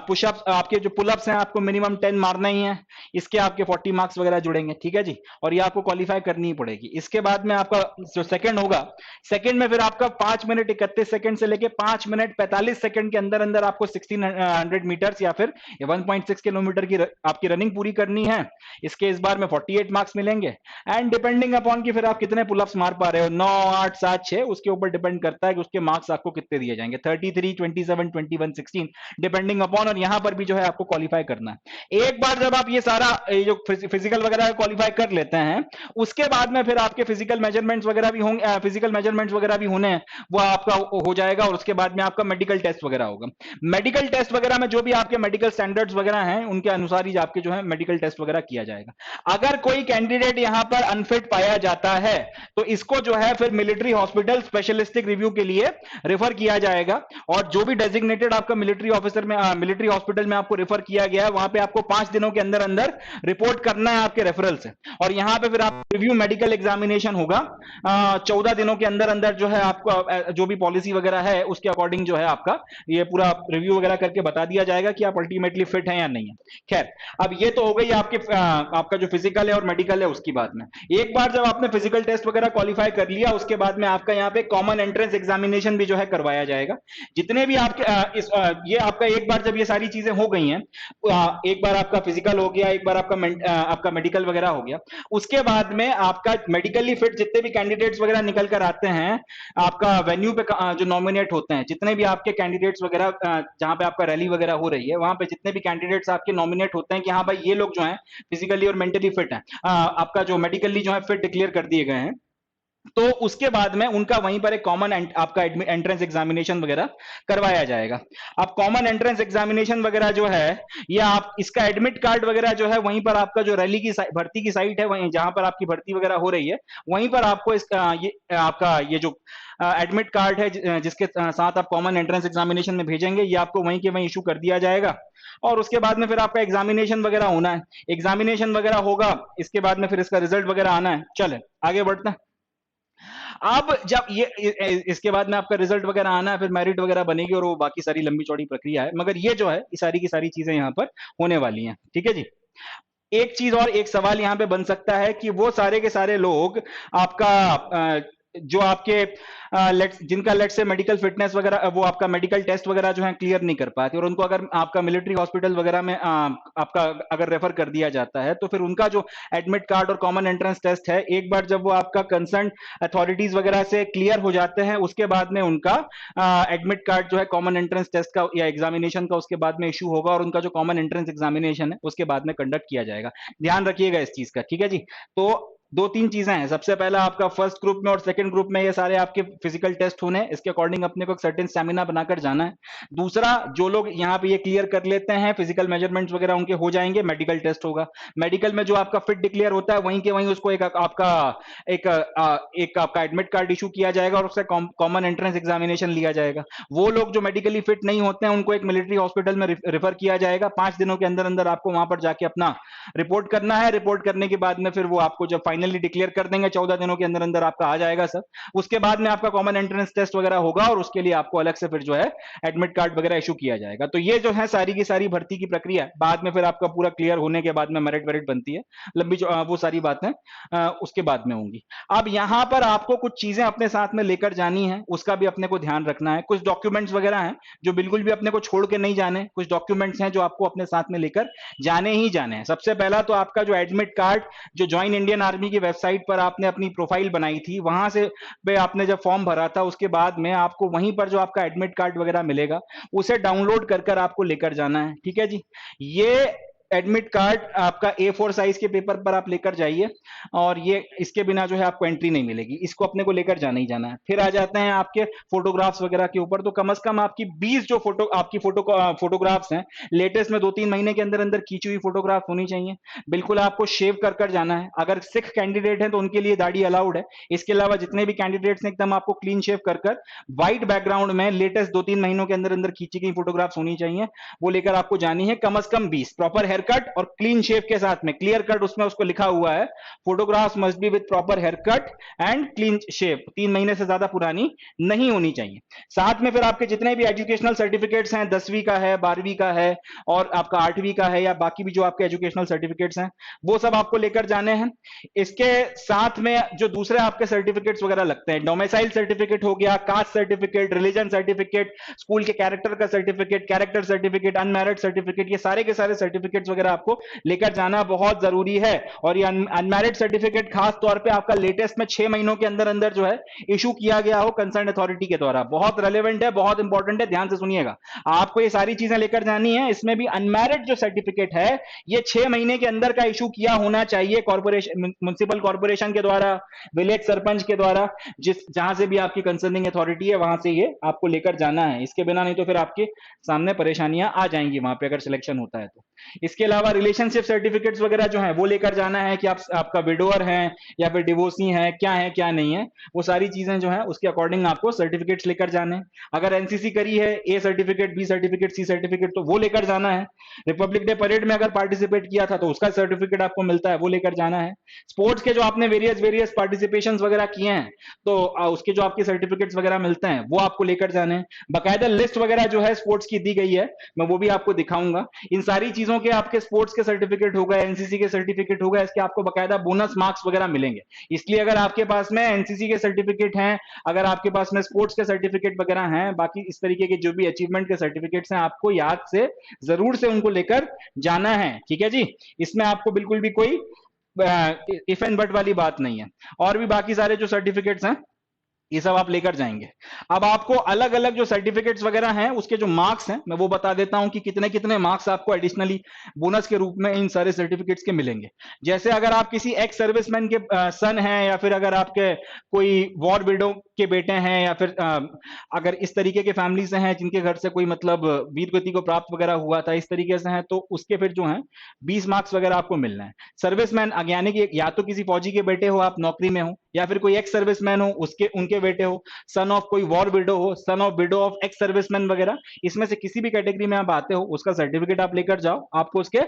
पुशअप्स आपके जो पुलअप्स हैं आपको मिनिमम 10 मारना ही है, इसके आपके 40 मार्क्स वगैरह जुड़ेंगे, ठीक है जी, और ये आपको क्वालिफाई करनी ही पड़ेगी। इसके बाद में आपका जो सेकंड होगा, सेकंड में फिर आपका 5 मिनट 31 सेकंड से लेके 5 मिनट 45 सेकंड के अंदर अंदर आपको 1600 मीटर्स या फिर 1.6 किलोमीटर की आपकी रनिंग पूरी करनी है। इसके इस बार में 48 मार्क्स मिलेंगे एंड डिपेंडिंग अपॉन कि फिर आप कितने पुलअप्स मार पा रहे हो, 9 8 7 6, उसके ऊपर डिपेंड करता है कि उसके मार्क्स आपको कितने दिए जाएंगे, 33 27 21 16 डिपेंडिंग अपॉन, और यहां पर भी जो है आपको क्वालिफाई करना है। एक बार जब आप ये सारा जो फिजिकल वगैरह क्वालिफाई कर लेते हैं, उसके बाद में फिर आपके फिजिकल मेजरमेंट्स वगैरह भी होंगे, फिजिकल मेजरमेंट्स वगैरह भी होने हैं, वो आपका हो जाएगा, और उसके बाद में आपका मेडिकल टेस्ट वगैरह होगा। मेडिकल टेस्ट वगैरह में जो भी आपके मेडिकल स्टैंडर्ड्स वगैरह हैं उनके अनुसार ही आपके जो है मेडिकल टेस्ट वगैरह किया जाएगा। अगर कोई कैंडिडेट यहां पर अनफिट पाया जाता है तो इसको जो है फिर मिलिट्री हॉस्पिटल स्पेशलिस्टिक रिव्यू के लिए रेफर किया जाएगा, और जो भी डेजिग्नेटेड आपका मिलिट्री ऑफिसर में मिलिट्री हॉस्पिटल में आपको रेफर किया गया है वहां पे आपको 5 दिनों के अंदर अंदर रिपोर्ट करना है आपके रेफरल से, और यहां पे फिर आप रिव्यू मेडिकल एग्जामिनेशन होगा 14 दिनों के अंदर अंदर जो है आपको जो भी पॉलिसी वगैरह है उसके अकॉर्डिंग जो है आपका ये पूरा रिव्यू वगैरह करके बता दिया जाएगा कि आप अल्टीमेटली फिट हैं या नहीं है। खैर, अब ये तो हो गई आपके आपका जो फिजिकल है और मेडिकल है उसकी बात में। एक बार जब आपने फिजिकल टेस्ट वगैरह क्वालिफाई कर लिया, उसके बाद में आपका यहाँ पे कॉमन एंट्रेंस एग्जामिनेशन भी जो है करवाया जाएगा। जितने भी आपके ये आपका एक बार जब ये सारी चीजें हो गई हैं, एक बार आपका फिजिकल हो गया, एक बार आपका मेडिकल वगैरह हो गया, उसके बाद में आपका मेडिकली फिट जितने भी कैंडिडेट्स वगैरह निकल कर आते हैं आपका वेन्यू पे जो नॉमिनेट होते हैं, जितने भी आपके कैंडिडेट्स वगैरह जहां पे आपका रैली वगैरह हो रही है वहां पे जितने भी कैंडिडेट्स आपके नॉमिनेट होते हैं कि हाँ भाई ये लोग जो हैं फिजिकली और मेंटली फिट हैं, आपका जो मेडिकली जो है फिट डिक्लेयर कर दिए गए हैं, तो उसके बाद में उनका वहीं पर एक कॉमन आपका एंट्रेंस एग्जामिनेशन वगैरह करवाया जाएगा। अब कॉमन एंट्रेंस एग्जामिनेशन वगैरह जो है ये आप इसका एडमिट कार्ड वगैरह जो है वहीं पर आपका जो रैली की भर्ती की साइट है वहीं जहां पर आपकी भर्ती वगैरह हो रही है वहीं पर आपको इसका ये आपका ये जो एडमिट कार्ड है जिसके साथ आप कॉमन एंट्रेंस एग्जामिनेशन में भेजेंगे, ये आपको वहीं के वहीं इशू कर दिया जाएगा, और उसके बाद में फिर आपका एग्जामिनेशन वगैरह होना है। एग्जामिनेशन वगैरह होगा, इसके बाद में फिर इसका रिजल्ट वगैरह आना है। चले आगे बढ़ते हैं। अब जब ये इसके बाद में आपका रिजल्ट वगैरह आना है, फिर मेरिट वगैरह बनेगी और वो बाकी सारी लंबी चौड़ी प्रक्रिया है, मगर ये जो है ये सारी की सारी चीजें यहाँ पर होने वाली हैं, ठीक है जी। एक चीज और एक सवाल यहाँ पे बन सकता है कि वो सारे के सारे लोग आपका जो आपके जिनका लेट से मेडिकल फिटनेस वगैरह वो आपका मेडिकल टेस्ट वगैरह जो है क्लियर नहीं कर पाते और उनको अगर आपका मिलिट्री हॉस्पिटल वगैरह में आपका अगर रेफर कर दिया जाता है तो फिर उनका जो एडमिट कार्ड और कॉमन एंट्रेंस टेस्ट है एक बार जब वो आपका कंसर्न अथॉरिटीज वगैरह से क्लियर हो जाते हैं उसके बाद में उनका एडमिट कार्ड जो है कॉमन एंट्रेंस टेस्ट का या एग्जामिनेशन का उसके बाद में इशू होगा और उनका जो कॉमन एंट्रेंस एग्जामिनेशन है उसके बाद में कंडक्ट किया जाएगा। ध्यान रखिएगा इस चीज का, ठीक है जी। तो दो तीन चीजें हैं, सबसे पहला आपका फर्स्ट ग्रुप में और सेकंड ग्रुप में ये सारे आपके फिजिकल टेस्ट होने हैं, इसके अकॉर्डिंग अपने को एक सर्टेन स्टैमिना बनाकर जाना है। दूसरा, जो लोग यहाँ पे ये क्लियर कर लेते हैं फिजिकल मेजरमेंट्स वगैरह उनके हो जाएंगे, मेडिकल टेस्ट होगा। मेडिकल में जो आपका फिट डिक्लेयर होता है वहीं के वहीं उसको एक आपका एडमिट कार्ड इशू किया जाएगा और उससे कॉमन एंट्रेंस एग्जामिनेशन लिया जाएगा। वो लोग जो मेडिकली फिट नहीं होते हैं उनको एक मिलिट्री हॉस्पिटल में रेफर किया जाएगा। 5 दिनों के अंदर अंदर आपको वहां पर जाके अपना रिपोर्ट करना है। रिपोर्ट करने के बाद में फिर वो आपको जब फाइनली डिक्लेयर कर देंगे 14 दिनों के अंदर अंदर आपका आ जाएगा सर। उसके बाद में आपका कॉमन एंट्रेंस टेस्ट वगैरह होगा और उसके लिए आपको अलग से फिर जो है एडमिट कार्ड वगैरह इशू किया जाएगा। तो ये जो है सारी की सारी भर्ती की प्रक्रिया, बाद में फिर आपका पूरा क्लियर होने के बाद में मेरिट वेरिट बनती है, लंबी वो सारी बातें उसके बाद में होंगी। अब यहां पर आपको कुछ चीजें अपने साथ में लेकर जानी है, उसका भी अपने को ध्यान रखना है। कुछ डॉक्यूमेंट्स वगैरह हैं जो बिल्कुल भी अपने को छोड़ के नहीं जाने, कुछ डॉक्यूमेंट्स हैं जो आपको अपने साथ में लेकर जाने ही जाने हैं। सबसे पहला तो आपका जो एडमिट कार्ड जो ज्वाइन इंडियन आर्मी की वेबसाइट पर आपने अपनी प्रोफाइल बनाई थी वहां से पे आपने जब फॉर्म भरा था उसके बाद में आपको वहीं पर जो आपका एडमिट कार्ड वगैरह मिलेगा उसे डाउनलोड कर कर आपको लेकर जाना है, ठीक है जी। ये एडमिट कार्ड आपका A4 साइज के पेपर पर आप लेकर जाइए और ये इसके बिना जो है आपको एंट्री नहीं मिलेगी, इसको अपने को लेकर जाना ही जाना है। फिर आ जाते हैं आपके फोटोग्राफ्स वगैरह के ऊपर, तो कम से कम आपकी 20 जो फोटोग्राफ्स हैं लेटेस्ट में 2-3 महीने के अंदर अंदर खींची हुई फोटोग्राफ होनी चाहिए। बिल्कुल आपको शेव कर कर जाना है। अगर सिख कैंडिडेट है तो उनके लिए दाढ़ी अलाउड है। इसके अलावा जितने भी कैंडिडेट्स हैं एकदम आपको क्लीन शेव कर कर व्हाइट बैकग्राउंड में लेटेस्ट 2-3 महीनों के अंदर अंदर खींची गई फोटोग्राफ्स होनी चाहिए, वो लेकर आपको जानी है। कम से कम 20 प्रॉपर हेयर कट और क्लीन शेव के साथ में, क्लियर कट उसमें उसको लिखा हुआ है, photographs must be with proper hair cut and clean shave, 3 महीने से ज्यादा पुरानी नहीं होनी चाहिए। साथ में फिर आपके जितने भी एजुकेशनल सर्टिफिकेट्स हैं, 10वीं का है, 12वीं का है और आपका 8वीं का है, या बाकी भी जो आपके एजुकेशनल सर्टिफिकेट्स हैं, वो सब आपको लेकर जाने हैं। इसके साथ में जो दूसरे आपके सर्टिफिकेट्स वगैरह लगते हैं, डोमिसाइल सर्टिफिकेट हो गया, caste certificate, religion certificate, school के कैरेक्टर का certificate, character certificate, unmarried certificate, ये सारे के सारे सर्टिफिकेट्स वगैरह आपको लेकर जाना बहुत जरूरी है। और ये अनमैरिड सर्टिफिकेट खास तौर पे आपका लेटेस्ट में 6 महीनों के अंदर अंदर जो है इशू किया गया हो कंसर्न अथॉरिटी के द्वारा, बहुत रेलेवेंट है, बहुत इंपॉर्टेंट है, ध्यान से सुनिएगा। आपको ये सारी चीजें लेकर जानी है। इसमें भी अनमैरिड जो सर्टिफिकेट है ये 6 महीने के अंदर का इशू किया होना चाहिए, कॉर्पोरेशन, म्युनिसिपल कॉर्पोरेशन के द्वारा, विलेज सरपंच के द्वारा, जिस जहां से भी आपकी कंसर्निंग अथॉरिटी है वहां से ये आपको लेकर जाना है। इसके बिना नहीं तो फिर आपके सामने परेशानियां आ जाएंगी वहां पे अगर सिलेक्शन होता है तो। इसके अलावा रिलेशनशिप सर्टिफिकेट्स वगैरह जो है वो लेकर जाना है कि आप आपका विडोअर है या फिर डिवोर्सी है क्या नहीं है, वो सारी चीजें जो है उसके अकॉर्डिंग आपको सर्टिफिकेट्स लेकर जाने हैं। अगर एनसीसी करी है, A certificate, B certificate, C certificate, तो वो लेकर जाना है। रिपब्लिक डे परेड में अगर पार्टिसिपेट किया था तो उसका सर्टिफिकेट आपको मिलता है, वो लेकर जाना है। स्पोर्ट्स के जो आपने वेरियस पार्टिसिपेशन वगैरह किए हैं तो उसके जो आपके सर्टिफिकेट्स वगैरह मिलते हैं वो आपको लेकर जाने हैं। बाकायदा लिस्ट वगैरह जो है स्पोर्ट्स की दी गई है, मैं वो भी आपको दिखाऊंगा। इन सारी चीजों के आपके स्पोर्ट्स के सर्टिफिकेट होगा, एनसीसी के सर्टिफिकेट होगा, इसके आपको बाकायदा बोनस मार्क्स वगैरह मिलेंगे। इसलिए अगर आपके पास में एनसीसी के सर्टिफिकेट हैं, अगर आपके पास में स्पोर्ट्स के सर्टिफिकेट वगैरह हैं, बाकी इस तरीके के जो भी अचीवमेंट के सर्टिफिकेट्स हैं, आपको याद से जरूर से उनको लेकर जाना है, ठीक है जी। इसमें आपको बिल्कुल भी कोई इफ एंड बट वाली बात नहीं है। और भी बाकी सारे जो सर्टिफिकेट्स हैं ये सब आप लेकर जाएंगे। अब आपको अलग अलग जो सर्टिफिकेट्स वगैरह हैं उसके जो मार्क्स हैं मैं वो बता देता हूं कि कितने कितने मार्क्स आपको एडिशनली बोनस के रूप में इन सारे सर्टिफिकेट्स के मिलेंगे। जैसे अगर आप किसी एक्स सर्विसमैन के सन हैं, या फिर अगर आपके कोई वॉर विडो के बेटे हैं, या फिर अगर इस तरीके के फैमिली से हैं जिनके घर से कोई मतलब वीर गति को प्राप्त वगैरह हुआ था, इस तरीके से हैं, तो उसके फिर जो है 20 मार्क्स वगैरह आपको मिलना है। सर्विसमैन यानी कि या तो किसी फौजी के बेटे हो, आप नौकरी में हो, या फिर कोई एक्स सर्विसमैन हो उसके उनके बेटे हो, सन ऑफ कोई वॉर विडो हो, son of window of ex serviceman वगैरह, इसमें से किसी भी कैटेगरी में आप आते हो उसका सर्टिफिकेट आप लेकर जाओ, आपको उसके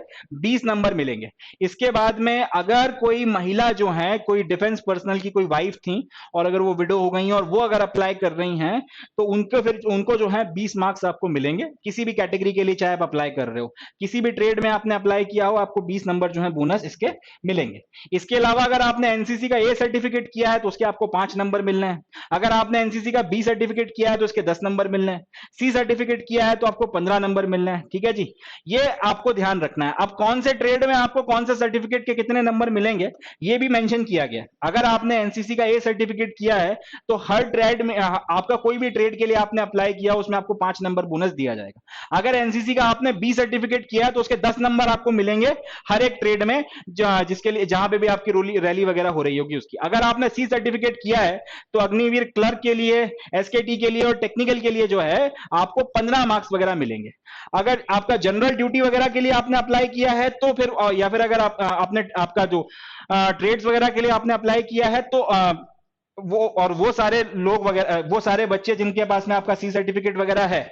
20 नंबर मिलेंगे। इसके बाद में अगर कोई महिला जो है, कोई डिफेंस पर्सनल की कोई वाइफ थी और अगर वो विडो हो गई और वो अगर अप्लाई कर रही हैं तो उनको फिर उनको जो है 20 मार्क्स आपको मिलेंगे, किसी भी कैटेगरी के लिए चाहे आप अप्लाई कर रहे हो, किसी भी ट्रेड में आपने अप्लाई किया हो, आपको 20 नंबर जो है बोनस इसके मिलेंगे। इसके अलावा अगर आपने एनसीसी का ए सर्टिफिकेट किया है तो उसके आपको 5 नंबर मिलने हैं। अगर आपने एनसीसी का बी सर्टिफिकेट किया है तो उसके 10 नंबर मिलने हैं। सी सर्टिफिकेट किया है तो आपको 15 नंबर मिलने हैं, ठीक है जी। ये आपको ध्यान रखना है। अब कौन से ट्रेड में आपको कौन से सर्टिफिकेट के कितने नंबर मिलेंगे ये भी मेंशन किया गया। अगर आपने एनसीसी का ए सर्टिफिकेट किया है तो हर ट्रेड में आपका कोई भी ट्रेड के लिए आपने अप्लाई किया उसमें आपको 5 नंबर बोनस दिया जाएगा। अगर एनसीसी का आपने बी सर्टिफिकेट किया है तो उसके 10 नंबर आपको मिलेंगे हर एक ट्रेड में जिसके लिए जहां पे भी आपकी रैली वगैरह हो रही होगी उसकी। अगर आपने सी सर्टिफिकेट किया है तो अग्निवीर क्लर्क के लिए, एसकेटी के लिए और टेक्निकल के लिए जो है आपको 15 मार्क्स वगैरह मिलेंगे। अगर आपका जनरल ड्यूटी वगैरह के लिए आपने अप्लाई किया है तो फिर, या फिर अगर आपने आपका जो ट्रेड्स वगैरह के लिए आपने अप्लाई किया है तो वो सारे लोग वगैरह, वो सारे बच्चे जिनके पास में आपका सी सर्टिफिकेट वगैरह है,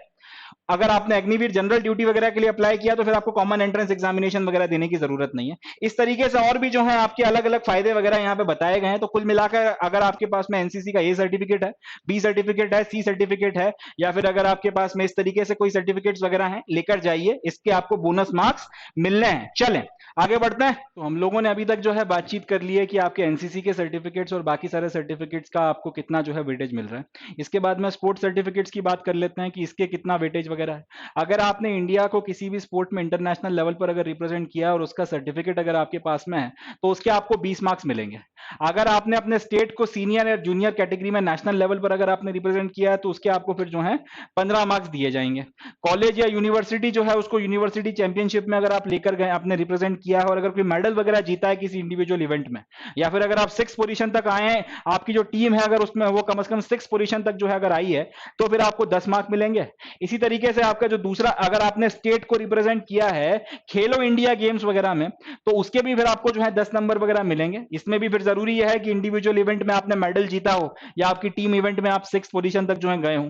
अगर आपने अग्निवीर जनरल ड्यूटी वगैरह के लिए अप्लाई किया तो फिर आपको कॉमन एंट्रेंस एग्जामिनेशन वगैरह देने की जरूरत नहीं है। इस तरीके से और भी जो है आपके अलग अलग फायदे वगैरह यहाँ पे बताए गए हैं। तो कुल मिलाकर अगर आपके पास में एनसीसी का ए सर्टिफिकेट है, बी सर्टिफिकेट है, सी सर्टिफिकेट है, या फिर अगर आपके पास में इस तरीके से कोई सर्टिफिकेट्स वगैरह हैं, लेकर जाइए, इसके आपको बोनस मार्क्स मिलने हैं। चलें आगे बढ़ते हैं। तो हम लोगों ने अभी तक जो है बातचीत कर ली है कि आपके एनसीसी के सर्टिफिकेट्स और बाकी सारे सर्टिफिकेट्स का आपको कितना जो है वेटेज मिल रहा है। इसके बाद में स्पोर्ट्स सर्टिफिकेट्स की बात कर लेते हैं कि इसके कितना वेटेज वगैरह है। अगर आपने इंडिया को किसी भी स्पोर्ट में इंटरनेशनल लेवल पर अगर रिप्रेजेंट किया और उसका सर्टिफिकेट अगर आपके पास में है तो उसके आपको 20 मार्क्स मिलेंगे। अगर आपने अपने स्टेट को सीनियर या जूनियर कैटेगरी में नेशनल लेवल पर अगर आपने रिप्रेजेंट किया है तो उसके आपको फिर जो है 15 मार्क्स दिए जाएंगे। कॉलेज या यूनिवर्सिटी जो है उसको यूनिवर्सिटी चैंपियनशिप में अगर आप लेकर गए, आपने रिप्रेजेंट किया है और अगर कोई मेडल वगैरह जीता है किसी इंडिविजुअल इवेंट में, या फिर अगर आप 6 पोजीशन तक आए हैं, आपकी जो टीम है अगर उसमें वो कम से कम 6 पोजीशन तक जो है अगर आई है तो फिर आपको 10 मार्क मिलेंगे। इसी तरीके तरीके से आपका जो दूसरा, अगर आपने स्टेट को रिप्रेजेंट किया है खेलो इंडिया गेम्स वगैरह में, तो उसके भी फिर आपको जो है 10 नंबर वगैरह मिलेंगे। इसमें भी फिर जरूरी यह है कि इंडिविजुअल इवेंट में आपने मेडल जीता हो या आपकी टीम इवेंट में आप 6 पोजीशन तक जो है गए हो।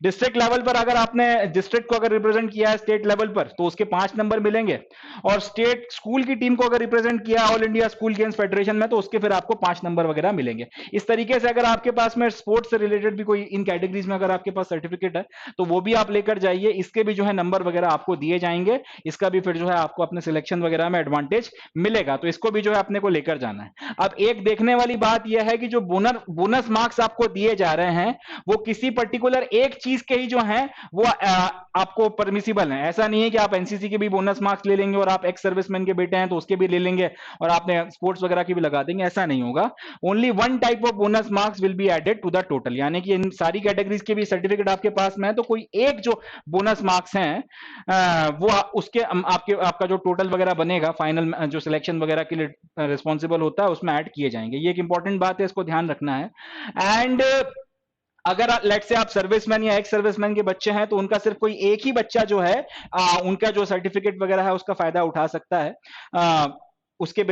डिस्ट्रिक्ट लेवल पर अगर आपने डिस्ट्रिक्ट को अगर रिप्रेजेंट किया है स्टेट लेवल पर, तो उसके 5 नंबर मिलेंगे। और स्टेट स्कूल की टीम को अगर रिप्रेजेंट किया all India school games federation में, तो उसके फिर आपको 5 नंबर वगैरह मिलेंगे। इस तरीके से अगर आपके पास में स्पोर्ट्स से रिलेटेड भी कोई इन कैटेगरीज में अगर आपके पास सर्टिफिकेट है, तो वो भी आप लेकर जाइए। इसके भी जो है नंबर वगैरह आपको दिए जाएंगे। इसका भी फिर जो है आपको अपने सिलेक्शन वगैरह में एडवांटेज मिलेगा, तो इसको भी जो है अपने को लेकर जाना है। अब एक देखने वाली बात यह है कि जो बोनस मार्क्स आपको दिए जा रहे हैं, वो किसी पर्टिकुलर एक चीज के ही जो है वो आपको परमिसिबल है। ऐसा नहीं है कि आप एनसीसी के भी बोनस मार्क्स ले लेंगे और आप एक्स सर्विसमैन के बेटे हैं तो उसके भी ले लेंगे और आपने स्पोर्ट्स वगैरह की भी लगा देंगे, ऐसा नहीं होगा। Only one type of bonus marks will be added to the total, यानी कि इन सारी कैटेगरीज के भी सर्टिफिकेट आपके पास में है, तो कोई एक जो बोनस मार्क्स हैं वो उसके आपके आपका जो टोटल वगैरह बनेगा फाइनल जो सिलेक्शन वगैरह के लिए रिस्पॉन्सिबल होता है उसमें ऐड किए जाएंगे। ये एक इंपॉर्टेंट बात है, इसको ध्यान रखना है। एंड अगर लेट से आप सर्विसमैन या एक्स सर्विसमैन के बच्चे हैं, तो उनका सिर्फ कोई एक ही बच्चा जो है उनका जो सर्टिफिकेट वगैरह है उसका फायदा उठा सकता है। उसके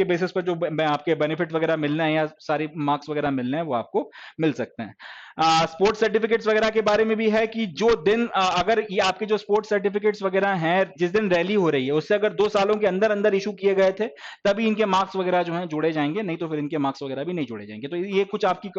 बेसिस पर जो आपके बेनिफिट वगैरह मिलना है या सारी मार्क्स वगैरह मिलने हैं वो आपको मिल सकते हैं। स्पोर्ट्स सर्टिफिकेट्स वगैरह के बारे में भी है कि जो दिन अगर ये आपके जो स्पोर्ट्स सर्टिफिकेट्स वगैरह हैं जिस दिन रैली हो रही है उससे अगर 2 सालों के अंदर अंदर इशू किए गए थे, तभी इनके मार्क्स वगैरह जो हैं जोड़े जाएंगे, नहीं तो फिर इनके मार्क्स वगैरह भी नहीं जोड़े जाएंगे। तो ये कुछ आपकी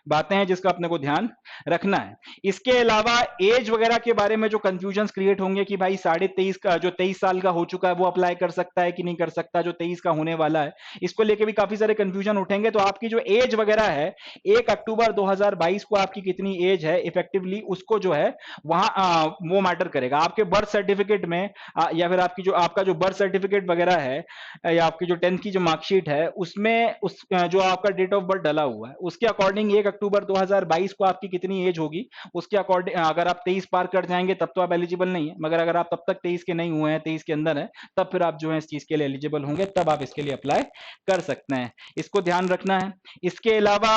बातें हैं जिसका अपने को ध्यान रखना है। इसके अलावा एज वगैरह के बारे में जो कंफ्यूजन क्रिएट होंगे कि भाई 23.5 का जो 23 साल का हो चुका है वो अप्लाई कर सकता है कि नहीं कर सकता, जो 23 का होने वाला है, इसको लेके भी काफी सारे कंफ्यूजन उठेंगे। तो आपकी जो एज वगैरह है 1 अक्टूबर 2022 को आपकी कितनी एज है इफेक्टिवली, उसको जो है वहां वो मैटर करेगा। आपके बर्थ सर्टिफिकेट में या फिर आपकी जो आपका जो बर्थ सर्टिफिकेट वगैरह है या आपकी जो 10th की जो मार्कशीट है उसमें उस जो आपका डेट ऑफ बर्थ डला हुआ है उसके अकॉर्डिंग 1 अक्टूबर 2022 को आपकी कितनी एज होगी उसके अकॉर्डिंग, अगर आप 23 पार कर जाएंगे तब तो आप एलिजिबल नहीं है, मगर अगर आप तब तक 23 के नहीं हुए हैं, 23 के अंदर है, तब फिर आप जो है इस चीज के लिए एलिजिबल होंगे, तब आप इसके लिए अप्लाई कर सकते हैं। इसको ध्यान रखना है। इसके अलावा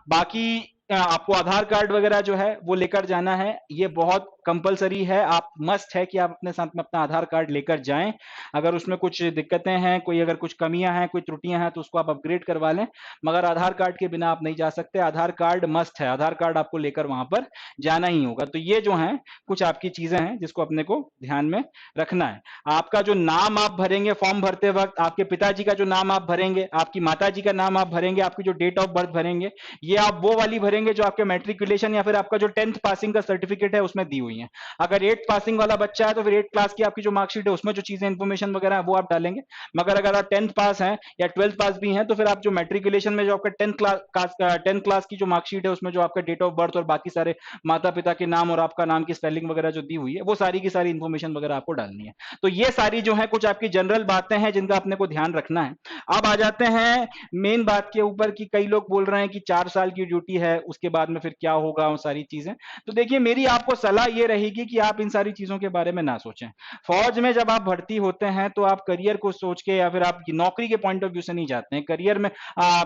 बाकी आपको आधार कार्ड वगैरह जो है वो लेकर जाना है। ये बहुत कंपलसरी है, आप मस्ट है कि आप अपने साथ में अपना आधार कार्ड लेकर जाएं। अगर उसमें कुछ दिक्कतें हैं, कोई अगर कुछ कमियां हैं, कोई त्रुटियां हैं, तो उसको आप अपग्रेड करवा लें, मगर आधार कार्ड के बिना आप नहीं जा सकते। आधार कार्ड मस्ट है, आधार कार्ड आपको लेकर वहां पर जाना ही होगा। तो ये जो है कुछ आपकी चीजें हैं जिसको अपने को ध्यान में रखना है। आपका जो नाम आप भरेंगे फॉर्म भरते वक्त, आपके पिताजी का जो नाम आप भरेंगे, आपकी माताजी का नाम आप भरेंगे, आपकी जो डेट ऑफ बर्थ भरेंगे, ये आप वो वाली भरेंगे जो आपके मैट्रिकुलेशन या फिर आपका जो 10th पासिंग का सर्टिफिकेट है उसमें दी हुई है। अगर 8th पासिंग वाला बच्चा है तो फिर 8th क्लास की आपकी जो मार्कशीट है उसमें जो चीजें इंफॉर्मेशन वगैरह है वो आप डालेंगे। मगर अगर आप 10th पास हैं या 12th पास भी हैं तो फिर आप जो मैट्रिकुलेशन में जो आपका 10th क्लास की जो मार्कशीट है उसमें जो आपका डेट ऑफ बर्थ और बाकी सारे माता पिता के नाम और आपका नाम की स्पेलिंग वगैरह जो दी हुई है वो सारी की सारी इंफॉर्मेशन वगैरह आपको डालनी है। तो ये सारी जो है कुछ आपकी जनरल बातें हैं जिनका अपने को ध्यान रखना है। अब आ जाते हैं मेन बात के ऊपर कि कई लोग बोल रहे हैं कि 4 साल की ड्यूटी है, उसके बाद में फिर क्या होगा, वो सारी चीजें। तो देखिए मेरी आपको सलाह ये रहेगी कि आप इन सारी चीजों के बारे में ना सोचें। फौज में जब आप भर्ती होते हैं तो आप करियर को सोच के या फिर आप नौकरी के पॉइंट ऑफ व्यू से नहीं जाते हैं। करियर में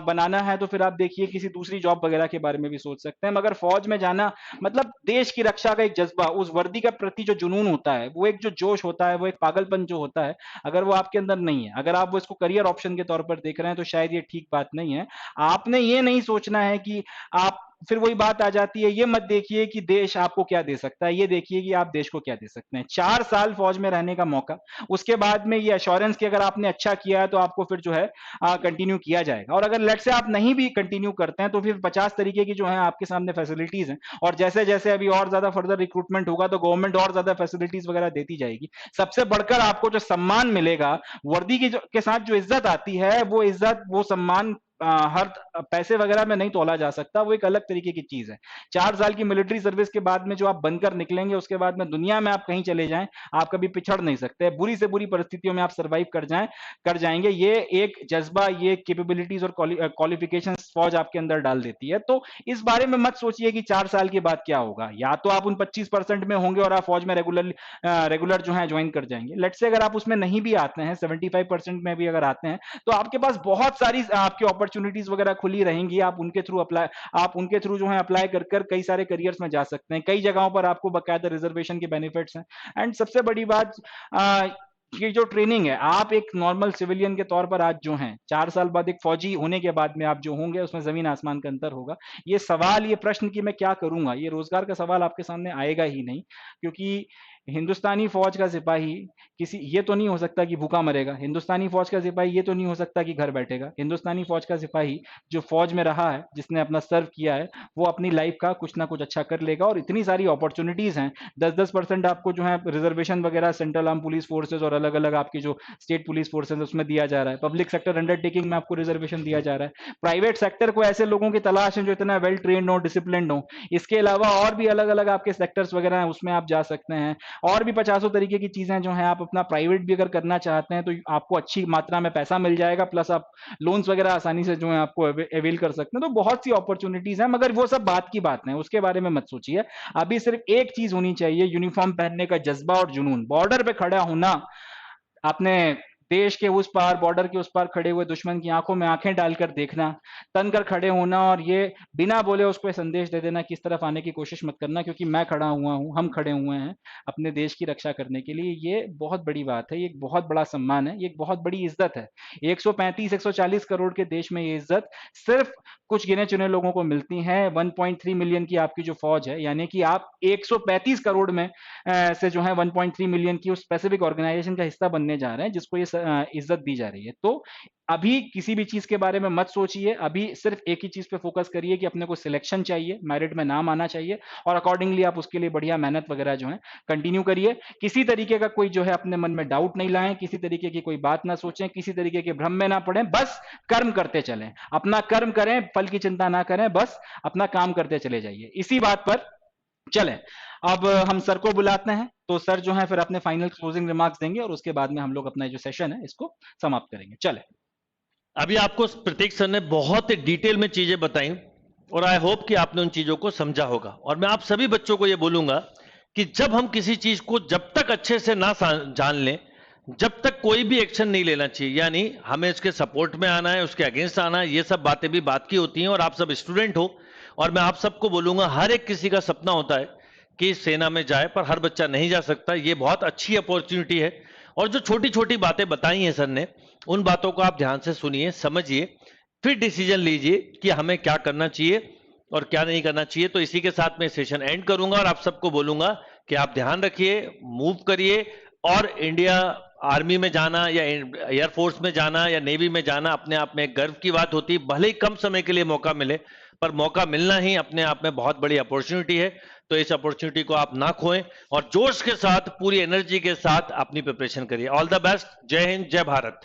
बनाना है तो फिर आप देखिए किसी दूसरी जॉब वगैरह के बारे में भी सोच सकते हैं, मगर फौज में जाना मतलब देश की रक्षा का एक जज्बा, उस वर्दी का प्रति जो जुनून होता है, वो एक जो जोश होता है, वो एक पागलपन जो होता है, अगर वो आपके अंदर नहीं है, अगर आप वो इसको करियर ऑप्शन के तौर पर देख रहे हैं तो शायद ये ठीक बात नहीं है। आपने ये नहीं सोचना है कि आप, फिर वही बात आ जाती है, ये मत देखिए कि देश आपको क्या दे सकता है, ये देखिए कि आप देश को क्या दे सकते हैं। 4 साल फौज में रहने का मौका, उसके बाद में ये एश्योरेंस कि अगर आपने अच्छा किया है तो आपको फिर जो है कंटिन्यू किया जाएगा। और अगर लेट से आप नहीं भी कंटिन्यू करते हैं तो फिर 50 तरीके की जो है आपके सामने फैसिलिटीज हैं, और जैसे जैसे अभी और ज्यादा फर्दर रिक्रूटमेंट होगा तो गवर्नमेंट और ज्यादा फैसिलिटीज वगैरह देती जाएगी। सबसे बढ़कर आपको जो सम्मान मिलेगा, वर्दी की के साथ जो इज्जत आती है, वो इज्जत वो सम्मान हर पैसे वगैरह में नहीं तोला जा सकता, वो एक अलग तरीके की चीज है। 4 साल की मिलिट्री सर्विस के बाद में जो आप बनकर निकलेंगे, उसके बाद में दुनिया में आप कहीं चले जाएं, आप कभी पिछड़ नहीं सकते। बुरी से बुरी परिस्थितियों में आप सर्वाइव कर जाएंगे। ये एक जज्बा, ये कैपेबिलिटीज और क्वालिफिकेशन फौज आपके अंदर डाल देती है। तो इस बारे में मत सोचिए कि 4 साल के बाद क्या होगा। या तो आप उन 25% में होंगे और आप फौज में रेगुलर जो है ज्वाइन कर जाएंगे। लेट से अगर आप उसमें नहीं भी आते हैं, 75% में भी अगर आते हैं, तो आपके पास बहुत सारी आपकी अपॉर्चुनिटीज वगैरह खुली रहेंगी, आप उनके थ्रू जो है अप्लाई कर कर कई सारे करियर्स में जा सकते हैं। कई जगहों पर आपको बकायदा रिजर्वेशन के बेनिफिट्स हैं। एंड सबसे बड़ी बात, ये जो ट्रेनिंग है, आप एक नॉर्मल सिविलियन के तौर पर आज जो हैं, 4 साल बाद एक फौजी होने के बाद में आप जो होंगे, उसमें ज़मीन आसमान का अंतर होगा। ये सवाल, ये प्रश्न कि मैं क्या करूँगा, ये रोज़गार का सवाल आपके सामने आएगा ही नहीं, क्योंकि हिंदुस्तानी फ़ौज का सिपाही ये तो नहीं हो सकता कि भूखा मरेगा। हिंदुस्तानी फ़ौज का सिपाही ये तो नहीं हो सकता कि घर बैठेगा। हिंदुस्तानी फ़ौज का सिपाही जो फ़ौज में रहा है, जिसने अपना सर्व किया है, वो अपनी लाइफ़ का कुछ ना कुछ अच्छा कर लेगा। और इतनी सारी अपॉर्चुनिटीज़ हैं, 10-10% आपको जो है रिजर्वेशन वगैरह सेंट्रल आर्म पुलिस फोर्सेज और अलग-अलग आपकी जो स्टेट पुलिस फोर्सेज उसमें दिया जा रहा है। पब्लिक सेक्टर अंडरटेकिंग में आपको रिजर्वेशन दिया जा रहा है। प्राइवेट सेक्टर को ऐसे लोगों की तलाश है जो इतना वेल ट्रेन्ड हो, डिसिप्लिन्ड हो। इसके अलावा और भी अलग-अलग आपके सेक्टर्स वगैरह हैं, उसमें आप जा सकते हैं। और भी पचासों तरीके की चीजें जो हैं, आप अपना प्राइवेट भी अगर करना चाहते हैं तो आपको अच्छी मात्रा में पैसा मिल जाएगा, प्लस आप लोन्स वगैरह आसानी से जो है आपको अवेल कर सकते हैं। तो बहुत सी अपॉर्चुनिटीज हैं, मगर वो सब बात की बात है, उसके बारे में मत सोचिए। अभी सिर्फ एक चीज होनी चाहिए, यूनिफॉर्म पहनने का जज्बा और जुनून। बॉर्डर पे खड़ा होना, आपने देश के उस पार, बॉर्डर के उस पार खड़े हुए दुश्मन की आंखों में आंखें डालकर देखना, तन कर खड़े होना, और ये बिना बोले उसको संदेश दे देना कि इस तरफ आने की कोशिश मत करना, क्योंकि मैं खड़ा हुआ हूं, हम खड़े हुए हैं अपने देश की रक्षा करने के लिए। ये बहुत बड़ी बात है, ये एक बहुत बड़ा सम्मान है, ये एक बहुत बड़ी इज्जत है। 135-140 करोड़ के देश में ये इज्जत सिर्फ कुछ गिने चुने लोगों को मिलती है। 1.3 मिलियन की आपकी जो फौज है, यानी कि आप 135 करोड़ में से जो है 1.3 मिलियन की उस स्पेसिफिक ऑर्गेनाइजेशन का हिस्सा बनने जा रहे हैं, जिसको ये इज्जत दी जा रही है। तो अभी किसी भी चीज के बारे में मत सोचिए, अभी सिर्फ एक ही चीज पे फोकस करिए कि अपने को सिलेक्शन चाहिए, मेरिट में नाम आना चाहिए, और अकॉर्डिंगली आप उसके लिए बढ़िया मेहनत वगैरह जो है कंटिन्यू करिए। किसी तरीके का कोई जो है अपने मन में डाउट नहीं लाएं, किसी तरीके की कोई बात ना सोचें, किसी तरीके के भ्रम में ना पड़े, बस कर्म करते चलें, अपना कर्म करें, फल की चिंता ना करें, बस अपना काम करते चले जाइए। इसी बात पर चलें, अब हम सर को बुलाते हैं, तो सर जो है फिर अपने फाइनल क्लोजिंग रिमार्क्स देंगे, और उसके बाद में हम लोग अपना जो सेशन है इसको समाप्त करेंगे। चले। अभी आपको प्रतीक सर ने बहुत डिटेल में चीजें बताई, और आई होप कि आपने उन चीजों को समझा होगा। और मैं आप सभी बच्चों को यह बोलूंगा कि जब हम किसी चीज को जब तक अच्छे से ना जान लें, जब तक कोई भी एक्शन नहीं लेना चाहिए। यानी हमें उसके सपोर्ट में आना है, उसके अगेंस्ट आना है, ये सब बातें भी बात की होती हैं। और आप सब स्टूडेंट हो, और मैं आप सबको बोलूंगा, हर एक किसी का सपना होता है कि सेना में जाए, पर हर बच्चा नहीं जा सकता। ये बहुत अच्छी अपॉर्चुनिटी है। और जो छोटी छोटी बातें बताई हैं सर ने, उन बातों को आप ध्यान से सुनिए, समझिए, फिर डिसीजन लीजिए कि हमें क्या करना चाहिए और क्या नहीं करना चाहिए। तो इसी के साथ मैं सेशन एंड करूंगा, और आप सबको बोलूंगा कि आप ध्यान रखिए, मूव करिए, और इंडिया आर्मी में जाना या एयरफोर्स में जाना या नेवी में जाना अपने आप में गर्व की बात होती है। भले ही कम समय के लिए मौका मिले, पर मौका मिलना ही अपने आप में बहुत बड़ी अपॉर्चुनिटी है। तो इस अपॉर्चुनिटी को आप ना खोएं, और जोश के साथ, पूरी एनर्जी के साथ अपनी प्रिपरेशन करिए। All the best. जय हिंद, जय भारत।